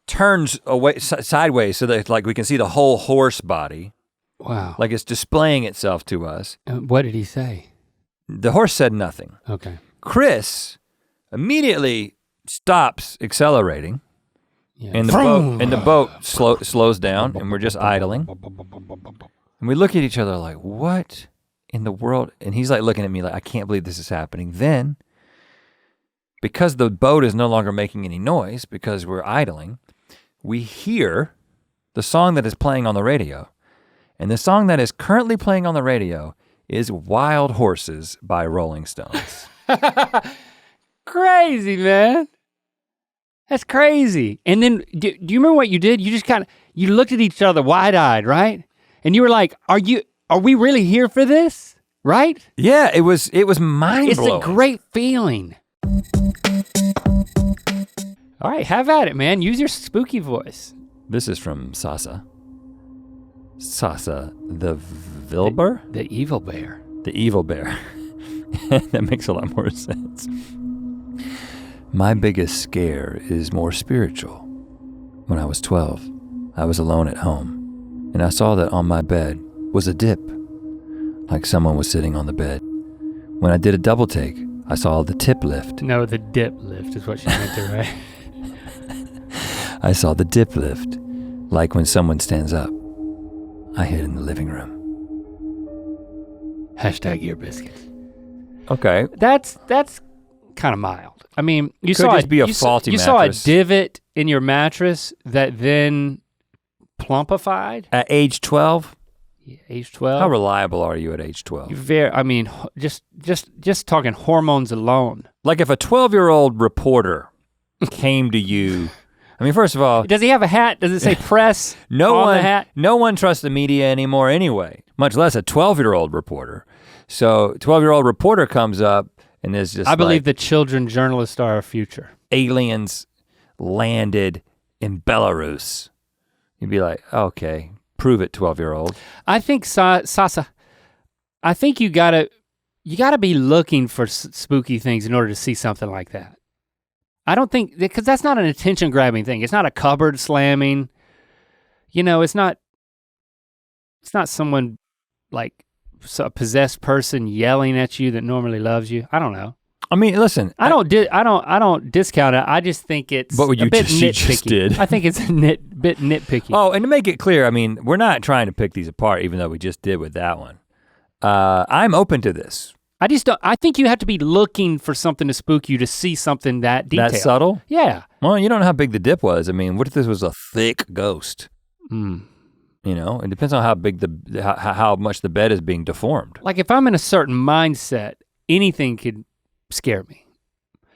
turns away sideways so that like we can see the whole horse body. Wow. Like it's displaying itself to us. What did he say? The horse said nothing. Okay. Chris immediately stops accelerating. Yeah. And the boat slows down, and we're just idling. And we look at each other like, what in the world? And he's like looking at me like, I can't believe this is happening. Then, because the boat is no longer making any noise because we're idling, we hear the song that is playing on the radio. And the song that is currently playing on the radio is Wild Horses by Rolling Stones. Crazy, man. That's crazy. And then, do you remember what you did? You just you looked at each other wide-eyed, right? And you were like, are we really here for this? Right? Yeah, it was mind-blowing. It's a great feeling. All right, have at it, man. Use your spooky voice. This is from Sasa. Sasa, the Vilber? The evil bear. The evil bear. That makes a lot more sense. My biggest scare is more spiritual. When I was 12, I was alone at home, and I saw that on my bed was a dip, like someone was sitting on the bed. When I did a double take, I saw the tip lift. No, the dip lift is what she meant to write. I saw the dip lift, like when someone stands up. I hid in the living room. Hashtag ear biscuits. Okay. That's kind of mild. I mean, you saw mattress. Saw a divot in your mattress that then plumpified? At age 12? Yeah, age 12. How reliable are you at age 12? Just talking hormones alone. Like if a 12-year-old reporter came to you I mean, first of all, does he have a hat? Does it say press no on one, the hat? No one trusts the media anymore anyway, much less a 12-year-old reporter. So 12-year-old reporter comes up and is just I believe the children journalists are our future. Aliens landed in Belarus. You'd be like, okay, prove it, 12-year-old. I think Sasa, I think you gotta be looking for spooky things in order to see something like that. I don't think, because that's not an attention grabbing thing. It's not a cupboard slamming. You know, it's not someone like a possessed person yelling at you that normally loves you. I don't know. I mean, listen. I don't discount it. I just think it's a bit nitpicky. You just did. I think it's a bit nitpicky. Oh, and to make it clear, I mean, we're not trying to pick these apart, even though we just did with that one. I'm open to this. I think you have to be looking for something to spook you to see something that detailed. That subtle? Yeah. Well, you don't know how big the dip was. I mean, what if this was a thick ghost? Mm. You know, it depends on how big how much the bed is being deformed. Like if I'm in a certain mindset, anything could scare me.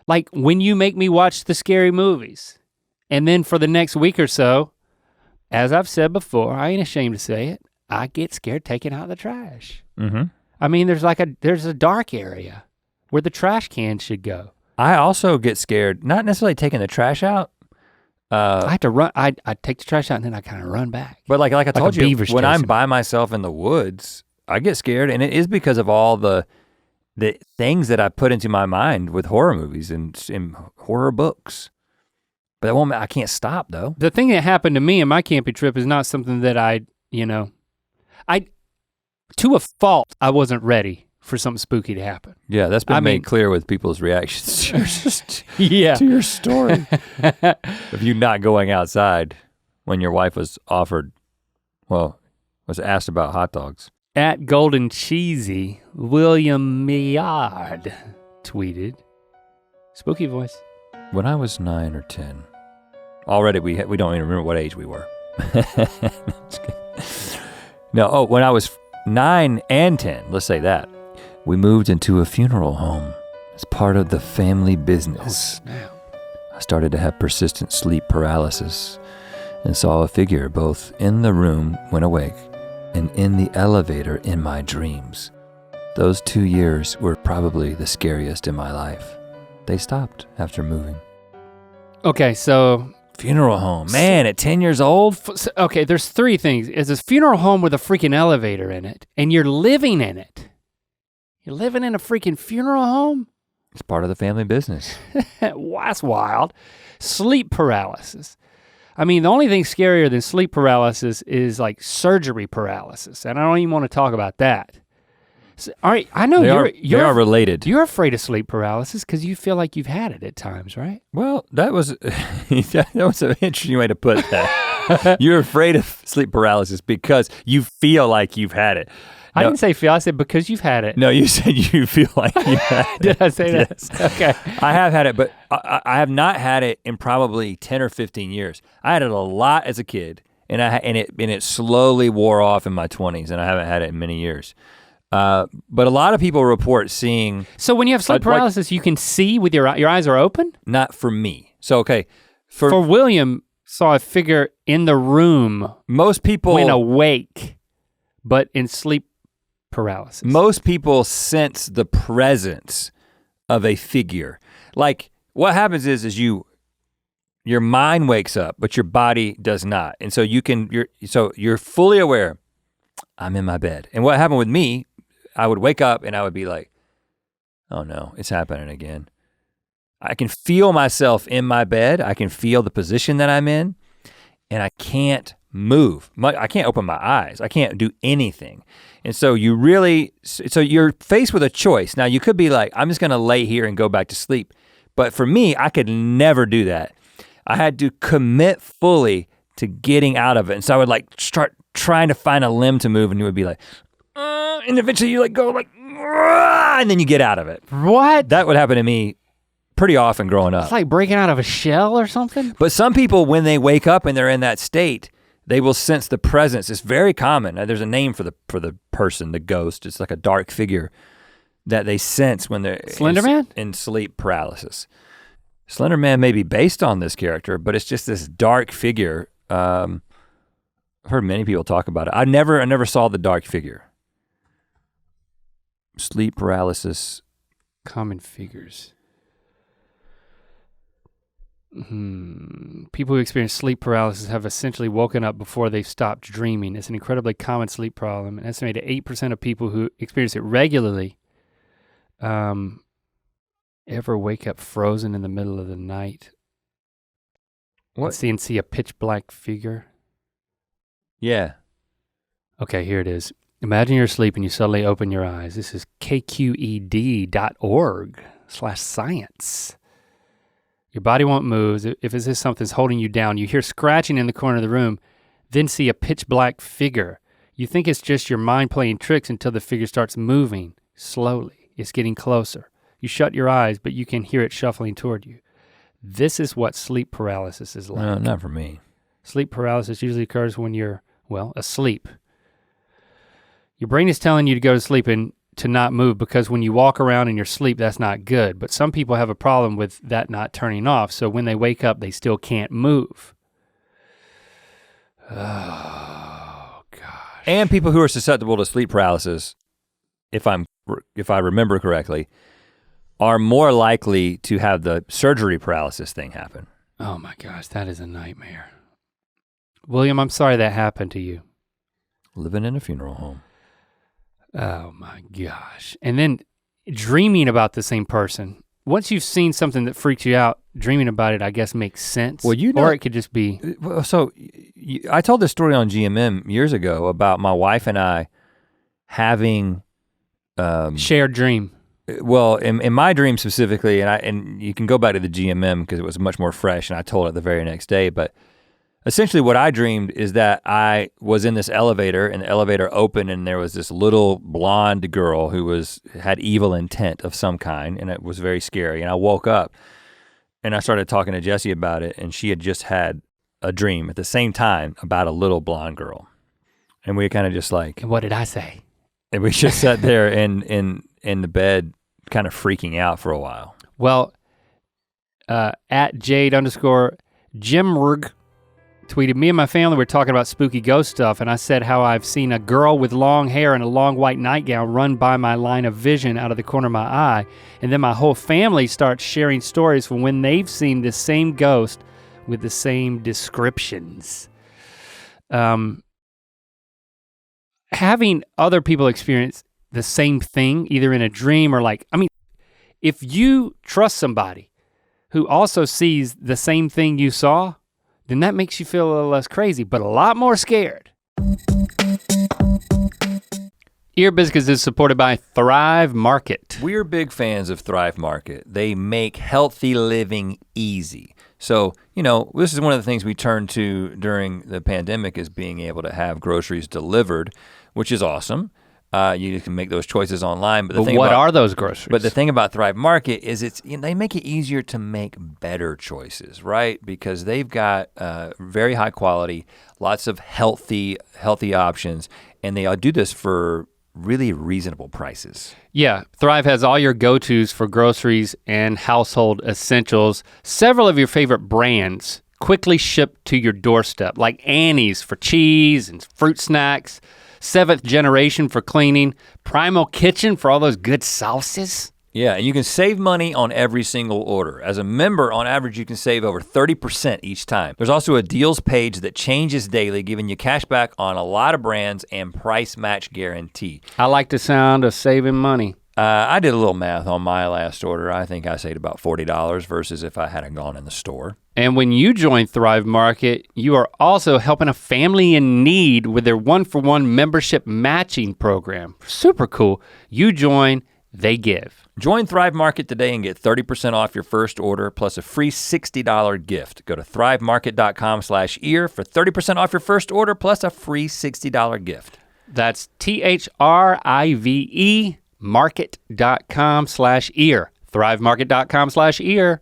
Like when you make me watch the scary movies, and then for the next week or so, as I've said before, I ain't ashamed to say it, I get scared taking out the trash. Mm-hmm. I mean, there's a dark area where the trash can should go. I also get scared, not necessarily taking the trash out. I have to run. I take the trash out and then I kind of run back. But like I told you, when I'm chasing by myself in the woods, I get scared, and it is because of all the things that I put into my mind with horror movies and horror books. But I can't stop though. The thing that happened to me in my camping trip is not something that to a fault, I wasn't ready for something spooky to happen. Yeah, that's been made clear with people's reactions to your story. Of you not going outside when your wife was asked about hot dogs. At Golden Cheesy, William Millard tweeted, spooky voice. When I was 9 or 10, already we don't even remember what age we were. No, when I was 9 and 10, let's say that, we moved into a funeral home as part of the family business. Oh, snap. I started to have persistent sleep paralysis and saw a figure both in the room when awake and in the elevator in my dreams. Those 2 years were probably the scariest in my life. They stopped after moving. Okay, so funeral home, man, at 10 years old? Okay, there's 3 things. It's a funeral home with a freaking elevator in it, and you're living in it. You're living in a freaking funeral home? It's part of the family business. That's wild. Sleep paralysis. I mean, the only thing scarier than sleep paralysis is like surgery paralysis, and I don't even want to talk about that. So, all right, I know they are related. You're afraid of sleep paralysis because you feel like you've had it at times, right? Well, that was an interesting way to put that. You're afraid of sleep paralysis because you feel like you've had it. I didn't say feel, I said because you've had it. No, you said you feel like you've had it. Did I say that? Yes. Okay. I have had it, but I have not had it in probably 10 or 15 years. I had it a lot as a kid, and it slowly wore off in my 20s, and I haven't had it in many years. But a lot of people report seeing. So when you have sleep paralysis, you can see with your eyes are open? Not for me. So okay. For William, saw a figure in the room. Most people when awake, but in sleep paralysis. Most people sense the presence of a figure. Like what happens is your mind wakes up, but your body does not. And so you're fully aware, I'm in my bed. And what happened with me, I would wake up and I would be like, oh no, it's happening again. I can feel myself in my bed. I can feel the position that I'm in, and I can't move. I can't open my eyes. I can't do anything. And so you're faced with a choice. Now you could be like, I'm just gonna lay here and go back to sleep. But for me, I could never do that. I had to commit fully to getting out of it. And so I would like start trying to find a limb to move, and you would be like, and eventually you like go like, and then you get out of it. What? That would happen to me pretty often growing up. It's like breaking out of a shell or something? But some people, when they wake up and they're in that state, they will sense the presence. It's very common. There's a name for the person, the ghost. It's like a dark figure that they sense when they're Slender Man? In sleep paralysis. Slender Man may be based on this character, but it's just this dark figure. I've heard many people talk about it. I never saw the dark figure. Sleep paralysis. Common figures. People who experience sleep paralysis have essentially woken up before they've stopped dreaming. It's an incredibly common sleep problem. An estimated 8% of people who experience it regularly ever wake up frozen in the middle of the night. What? See a pitch black figure. Yeah. Okay, here it is. Imagine you're asleep and you suddenly open your eyes. This is kqed.org/science. Your body won't move. If it's something's holding you down, you hear scratching in the corner of the room, then see a pitch black figure. You think it's just your mind playing tricks until the figure starts moving slowly. It's getting closer. You shut your eyes, but you can hear it shuffling toward you. This is what sleep paralysis is like. No, not for me. Sleep paralysis usually occurs when you're, asleep. Your brain is telling you to go to sleep and to not move because when you walk around in your sleep, that's not good. But some people have a problem with that not turning off. So when they wake up, they still can't move. Oh, gosh. And people who are susceptible to sleep paralysis, if I remember correctly, are more likely to have the surgery paralysis thing happen. Oh my gosh, that is a nightmare. William, I'm sorry that happened to you. Living in a funeral home. Oh my gosh. And then dreaming about the same person. Once you've seen something that freaks you out, dreaming about it, I guess, makes sense. Well, or it could just be. So I told this story on GMM years ago about my wife and I having shared dream. Well, in my dream specifically, and you can go back to the GMM because it was much more fresh, and I told it the very next day. But essentially, what I dreamed is that I was in this elevator, and the elevator opened, and there was this little blonde girl who had evil intent of some kind, and it was very scary. And I woke up, and I started talking to Jessie about it, and she had just had a dream at the same time about a little blonde girl, and we kind of just like. And what did I say? And we just sat there in the bed kind of freaking out for a while. Well, at Jade_Jimrg tweeted, me and my family were talking about spooky ghost stuff and I said how I've seen a girl with long hair and a long white nightgown run by my line of vision out of the corner of my eye. And then my whole family starts sharing stories from when they've seen the same ghost with the same descriptions. Having other people experience the same thing, either in a dream or if you trust somebody who also sees the same thing you saw, then that makes you feel a little less crazy, but a lot more scared. Ear Biscuits is supported by Thrive Market. We're big fans of Thrive Market. They make healthy living easy. So, this is one of the things we turned to during the pandemic is being able to have groceries delivered, which is awesome. You can make those choices online. But what are those groceries? But the thing about Thrive Market is they make it easier to make better choices, right? Because they've got very high quality, lots of healthy options, and they do this for really reasonable prices. Yeah, Thrive has all your go-tos for groceries and household essentials. Several of your favorite brands quickly shipped to your doorstep, like Annie's for cheese and fruit snacks, 7th Generation for cleaning, Primal Kitchen for all those good sauces. Yeah, and you can save money on every single order. As a member, on average, you can save over 30% each time. There's also a deals page that changes daily, giving you cash back on a lot of brands and price match guarantee. I like the sound of saving money. I did a little math on my last order. I think I saved about $40 versus if I hadn't gone in the store. And when you join Thrive Market, you are also helping a family in need with their 1-for-1 membership matching program. Super cool. You join, they give. Join Thrive Market today and get 30% off your first order plus a free $60 gift. Go to thrivemarket.com/ear for 30% off your first order plus a free $60 gift. That's THRIVE market.com/ear. thrivemarket.com/ear.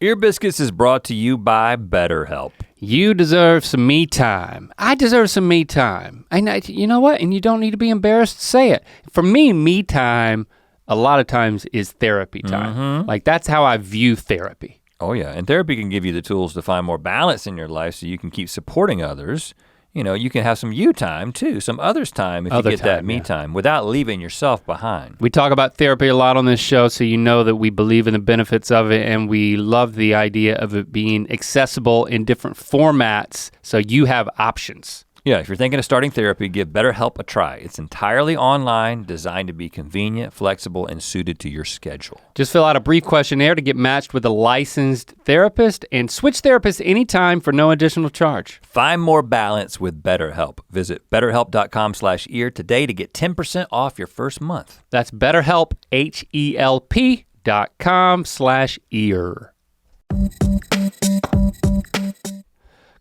Ear Biscuits is brought to you by BetterHelp. You deserve some me time. I deserve some me time. And you know what? And you don't need to be embarrassed to say it. For me time, a lot of times is therapy time. Mm-hmm. Like that's how I view therapy. Oh yeah, and therapy can give you the tools to find more balance in your life so you can keep supporting others. You know, you can have some you time too, some others time if you get that me time without leaving yourself behind. We talk about therapy a lot on this show, so you know that we believe in the benefits of it, and we love the idea of it being accessible in different formats so you have options. Yeah, if you're thinking of starting therapy, give BetterHelp a try. It's entirely online, designed to be convenient, flexible, and suited to your schedule. Just fill out a brief questionnaire to get matched with a licensed therapist and switch therapists anytime for no additional charge. Find more balance with BetterHelp. Visit betterhelp.com/ear today to get 10% off your first month. That's BetterHelp, HELP.com/ear.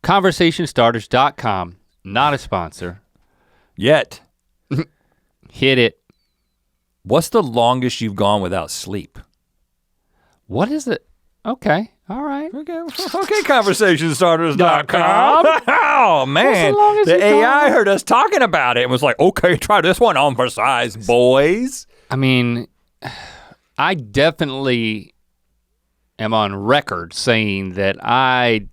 ConversationStarters.com. Not a sponsor. Yet. Hit it. What's the longest you've gone without sleep? What is it? Okay, all right. Okay, conversationstarters.com. Oh man, the AI heard us talking about it and was like, okay, try this one on for size, boys. I mean, I definitely am on record saying that I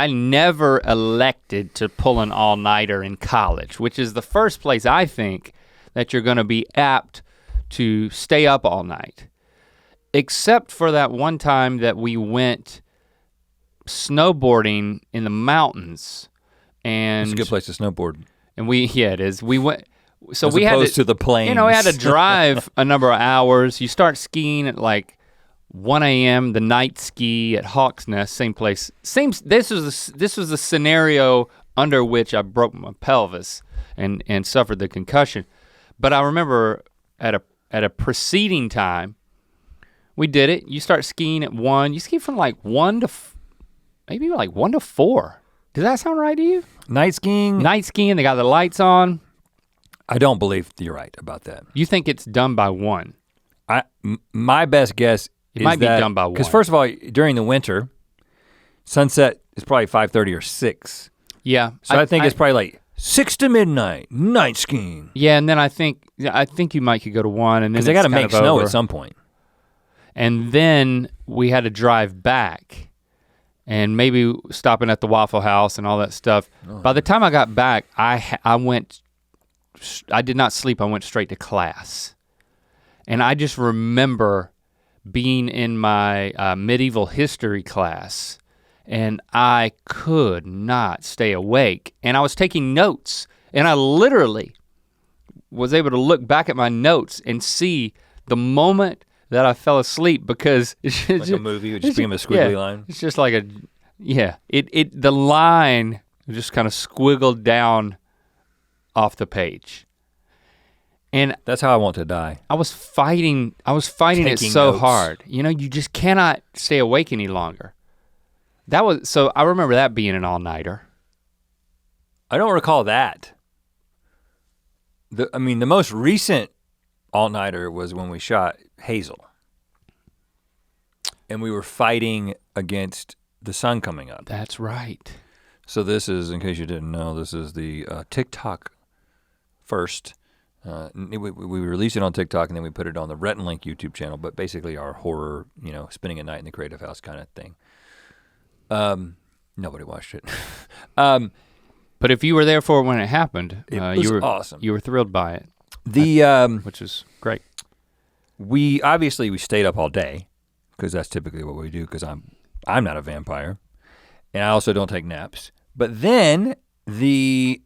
never elected to pull an all-nighter in college, which is the first place I think that you're gonna be apt to stay up all night. Except for that one time that we went snowboarding in the mountains. And it's a good place to snowboard. And it is. We went, so as we had to the plains. You know, we had to drive a number of hours. You start skiing at like 1 a.m. the night ski at Hawk's Nest, same place. This was the scenario under which I broke my pelvis and suffered the concussion. But I remember at a preceding time, we did it. You start skiing at 1. You ski from like 1 to maybe like 1 to 4. Does that sound right to you? Night skiing. Night skiing. They got the lights on. I don't believe you're right about that. You think it's done by 1? My best guess. It might be done by 1. Because first of all, during the winter, sunset is probably 5:30 or 6. Yeah. So I think it's probably like 6 to midnight, night skiing. Yeah, and then I think you might could go to 1 and then because they gotta make snow at some point. And then we had to drive back and maybe stopping at the Waffle House and all that stuff. Oh. By the time I got back, I did not sleep, I went straight to class. And I just remember being in my medieval history class and I could not stay awake. And I was taking notes and I literally was able to look back at my notes and see the moment that I fell asleep because it's like a movie would just become a squiggly line. It's just like the line just kind of squiggled down off the page. And that's how I want to die. I was fighting it so hard. You know, you just cannot stay awake any longer. So I remember that being an all-nighter. I don't recall that. The most recent all-nighter was when we shot Hazel. And we were fighting against the sun coming up. That's right. So this is, in case you didn't know, this is the TikTok first. We released it on TikTok and then we put it on the Rhett and Link YouTube channel, but basically our horror, spending a night in the creative house kind of thing. Nobody watched it. But if you were there for it when it happened, you were awesome. You were thrilled by it. Which is great. We stayed up all day because that's typically what we do because I'm not a vampire and I also don't take naps. But then the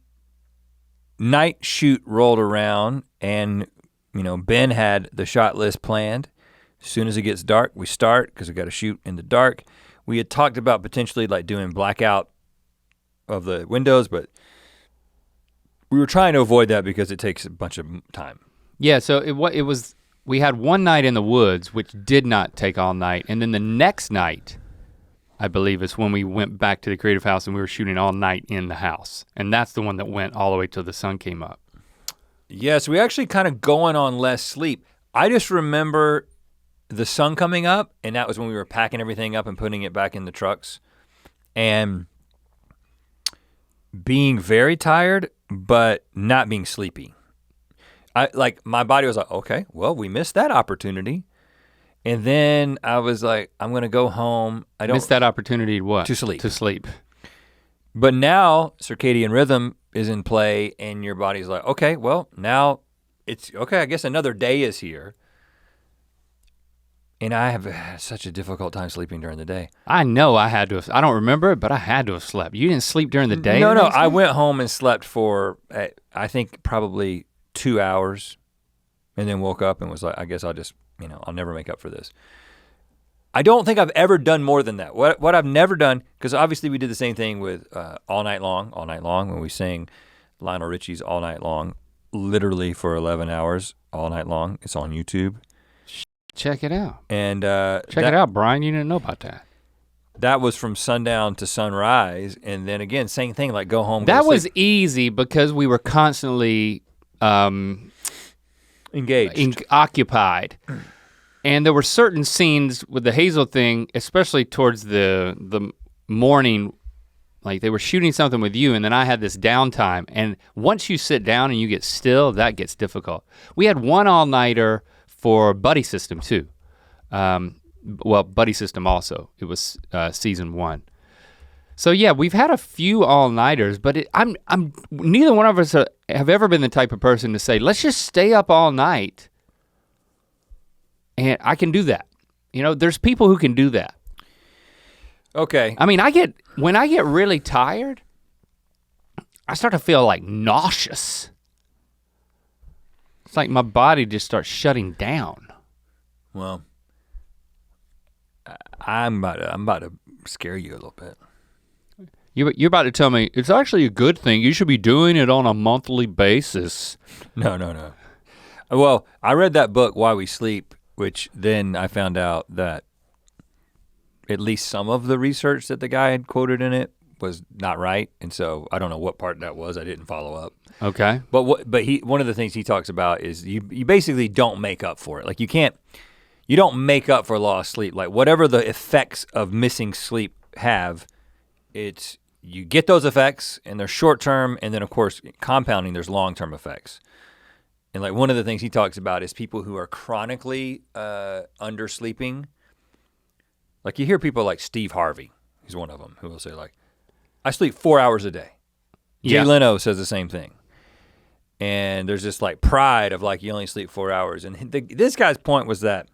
night shoot rolled around and Ben had the shot list planned. As soon as it gets dark, we start because we got to shoot in the dark. We had talked about potentially like doing blackout of the windows, but we were trying to avoid that because it takes a bunch of time. Yeah, so it was we had one night in the woods which did not take all night, and then the next night I believe is when we went back to the creative house and we were shooting all night in the house. And that's the one that went all the way till the sun came up. Yes, we actually kind of going on less sleep. I just remember the sun coming up and that was when we were packing everything up and putting it back in the trucks and being very tired, but not being sleepy. My body was like, okay, well, we missed that opportunity. And then I was like, I'm gonna go home. I don't miss that opportunity to what? To sleep. To sleep. But now circadian rhythm is in play and your body's like, okay, well now it's okay, I guess another day is here. And I have had such a difficult time sleeping during the day. I know I had to have, I don't remember it, but I had to have slept. You didn't sleep during the day? No, I went home and slept for, I think probably 2 hours and then woke up and was like, I guess I'll just, I'll never make up for this. I don't think I've ever done more than that. What I've never done, because obviously we did the same thing with All Night Long, when we sang Lionel Richie's All Night Long, literally for 11 hours, all night long. It's on YouTube. Check it out. And check it out, Brian. You didn't know about that. That was from sundown to sunrise, and then again, same thing, like go home. That was easy because we were constantly engaged, occupied, and there were certain scenes with the Hazel thing, especially towards the morning. Like they were shooting something with you, and then I had this downtime. And once you sit down and you get still, that gets difficult. We had one all-nighter for Buddy System too. Well, Buddy System also. It was season 1. So yeah, we've had a few all-nighters, but I'm neither one of us have ever been the type of person to say, let's just stay up all night. And I can do that. There's people who can do that. Okay. I mean, when I get really tired, I start to feel like nauseous. It's like my body just starts shutting down. Well, I'm about to scare you a little bit. You're about to tell me it's actually a good thing. You should be doing it on a monthly basis. No. Well, I read that book, Why We Sleep, which then I found out that at least some of the research that the guy had quoted in it was not right, and so I don't know what part that was. I didn't follow up. Okay. But one of the things he talks about is you basically don't make up for it. Like you don't make up for lost sleep. Like whatever the effects of missing sleep have, you get those effects and they're short term, and then of course compounding, there's long-term effects. And like one of the things he talks about is people who are chronically undersleeping. Like you hear people like Steve Harvey, he's one of them, who will say like, I sleep 4 hours a day. Jay Leno says the same thing. And there's this like pride of like, you only sleep 4 hours. And this guy's point was that,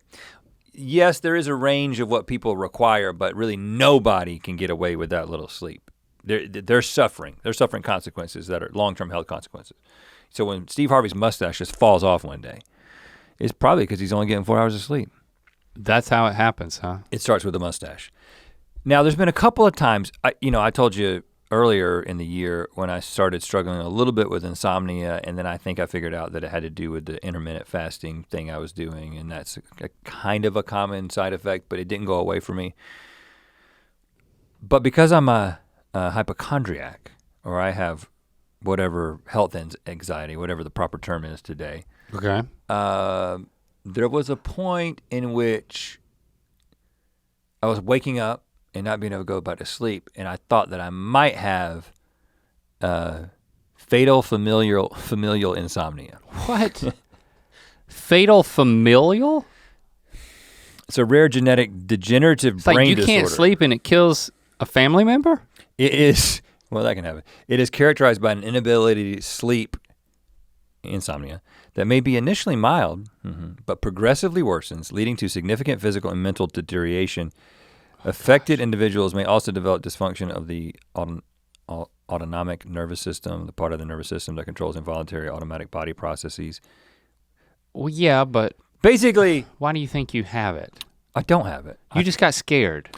yes, there is a range of what people require, but really nobody can get away with that little sleep. They're suffering. They're suffering consequences that are long-term health consequences. So when Steve Harvey's mustache just falls off one day, it's probably because he's only getting 4 hours of sleep. That's how it happens, huh? It starts with a mustache. Now, there's been a couple of times, I told you earlier in the year when I started struggling a little bit with insomnia, and then I think I figured out that it had to do with the intermittent fasting thing I was doing, and that's a kind of a common side effect, but it didn't go away for me. But because I'm a hypochondriac, or I have whatever health anxiety, whatever the proper term is today. Okay. There was a point in which I was waking up and not being able to go back to sleep, and I thought that I might have fatal familial insomnia. What? Fatal familial? It's a rare genetic degenerative brain disorder. You can't sleep and it kills a family member? It is, well, that can happen. It is characterized by an inability to sleep, insomnia, that may be initially mild, but progressively worsens, leading to significant physical and mental deterioration. Affected individuals may also develop dysfunction of the autonomic nervous system, the part of the nervous system that controls involuntary automatic body processes. Well, yeah, but basically, why do you think you have it? I don't have it. You just got scared.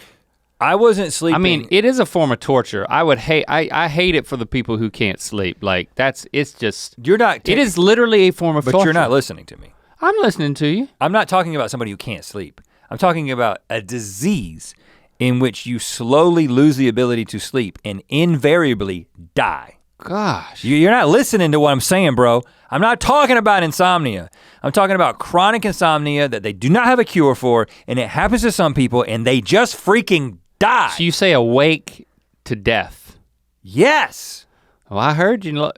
I wasn't sleeping. I mean, it is a form of torture. I hate it for the people who can't sleep. Like it's just. You're not. It is literally a form of torture. But you're not listening to me. I'm listening to you. I'm not talking about somebody who can't sleep. I'm talking about a disease in which you slowly lose the ability to sleep and invariably die. Gosh. You're not listening to what I'm saying, bro. I'm not talking about insomnia. I'm talking about chronic insomnia that they do not have a cure for, and it happens to some people and they just freaking die. So you say awake to death? Yes. Well, I heard you. Man,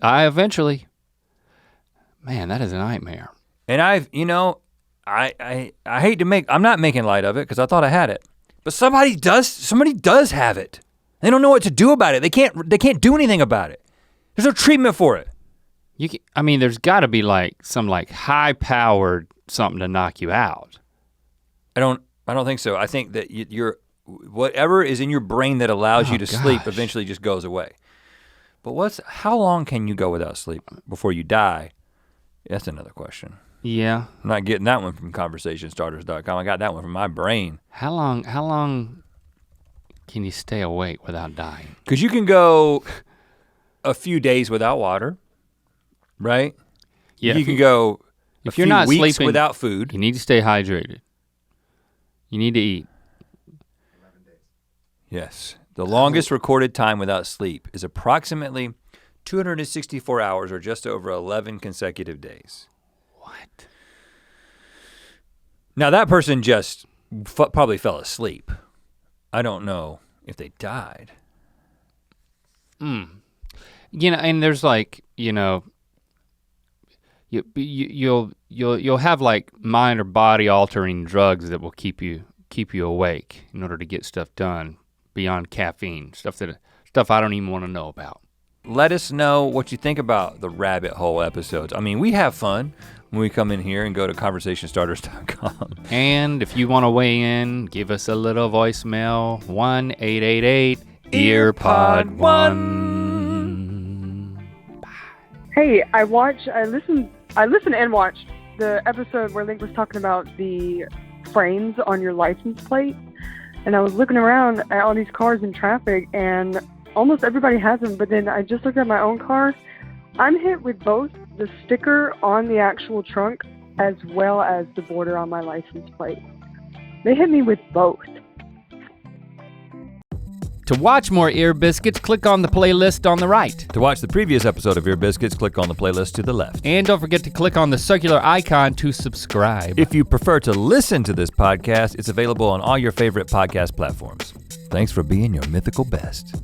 that is a nightmare. And I I hate to I'm not making light of it because I thought I had it. But somebody does have it. They don't know what to do about it. They can't do anything about it. There's no treatment for it. There's gotta be like some like high powered something to knock you out. I don't think so. I think that you're whatever is in your brain that allows you to sleep eventually just goes away. But how long can you go without sleep before you die? That's another question. Yeah. I'm not getting that one from conversationstarters.com. I got that one from my brain. How long can you stay awake without dying? Because you can go a few days without water, right? Yeah. You can go if you're not weeks sleeping without food. You need to stay hydrated. You need to eat. 11 days. Yes. The longest recorded time without sleep is approximately 264 hours or just over 11 consecutive days. What? Now that person just probably fell asleep. I don't know if they died. And there's like, you'll have like mind or body altering drugs that will keep you awake in order to get stuff done beyond caffeine, stuff I don't even want to know about. Let us know what you think about the rabbit hole episodes. I mean, we have fun when we come in here and go to conversationstarters.com. And if you want to weigh in, give us a little voicemail, 1-888-EARPOD1. Hey, I listened and watched the episode where Link was talking about the frames on your license plate. And I was looking around at all these cars in traffic and almost everybody has them, but then I just looked at my own car. I'm hit with both the sticker on the actual trunk as well as the border on my license plate. They hit me with both. To watch more Ear Biscuits, click on the playlist on the right. To watch the previous episode of Ear Biscuits, click on the playlist to the left. And don't forget to click on the circular icon to subscribe. If you prefer to listen to this podcast, it's available on all your favorite podcast platforms. Thanks for being your mythical best.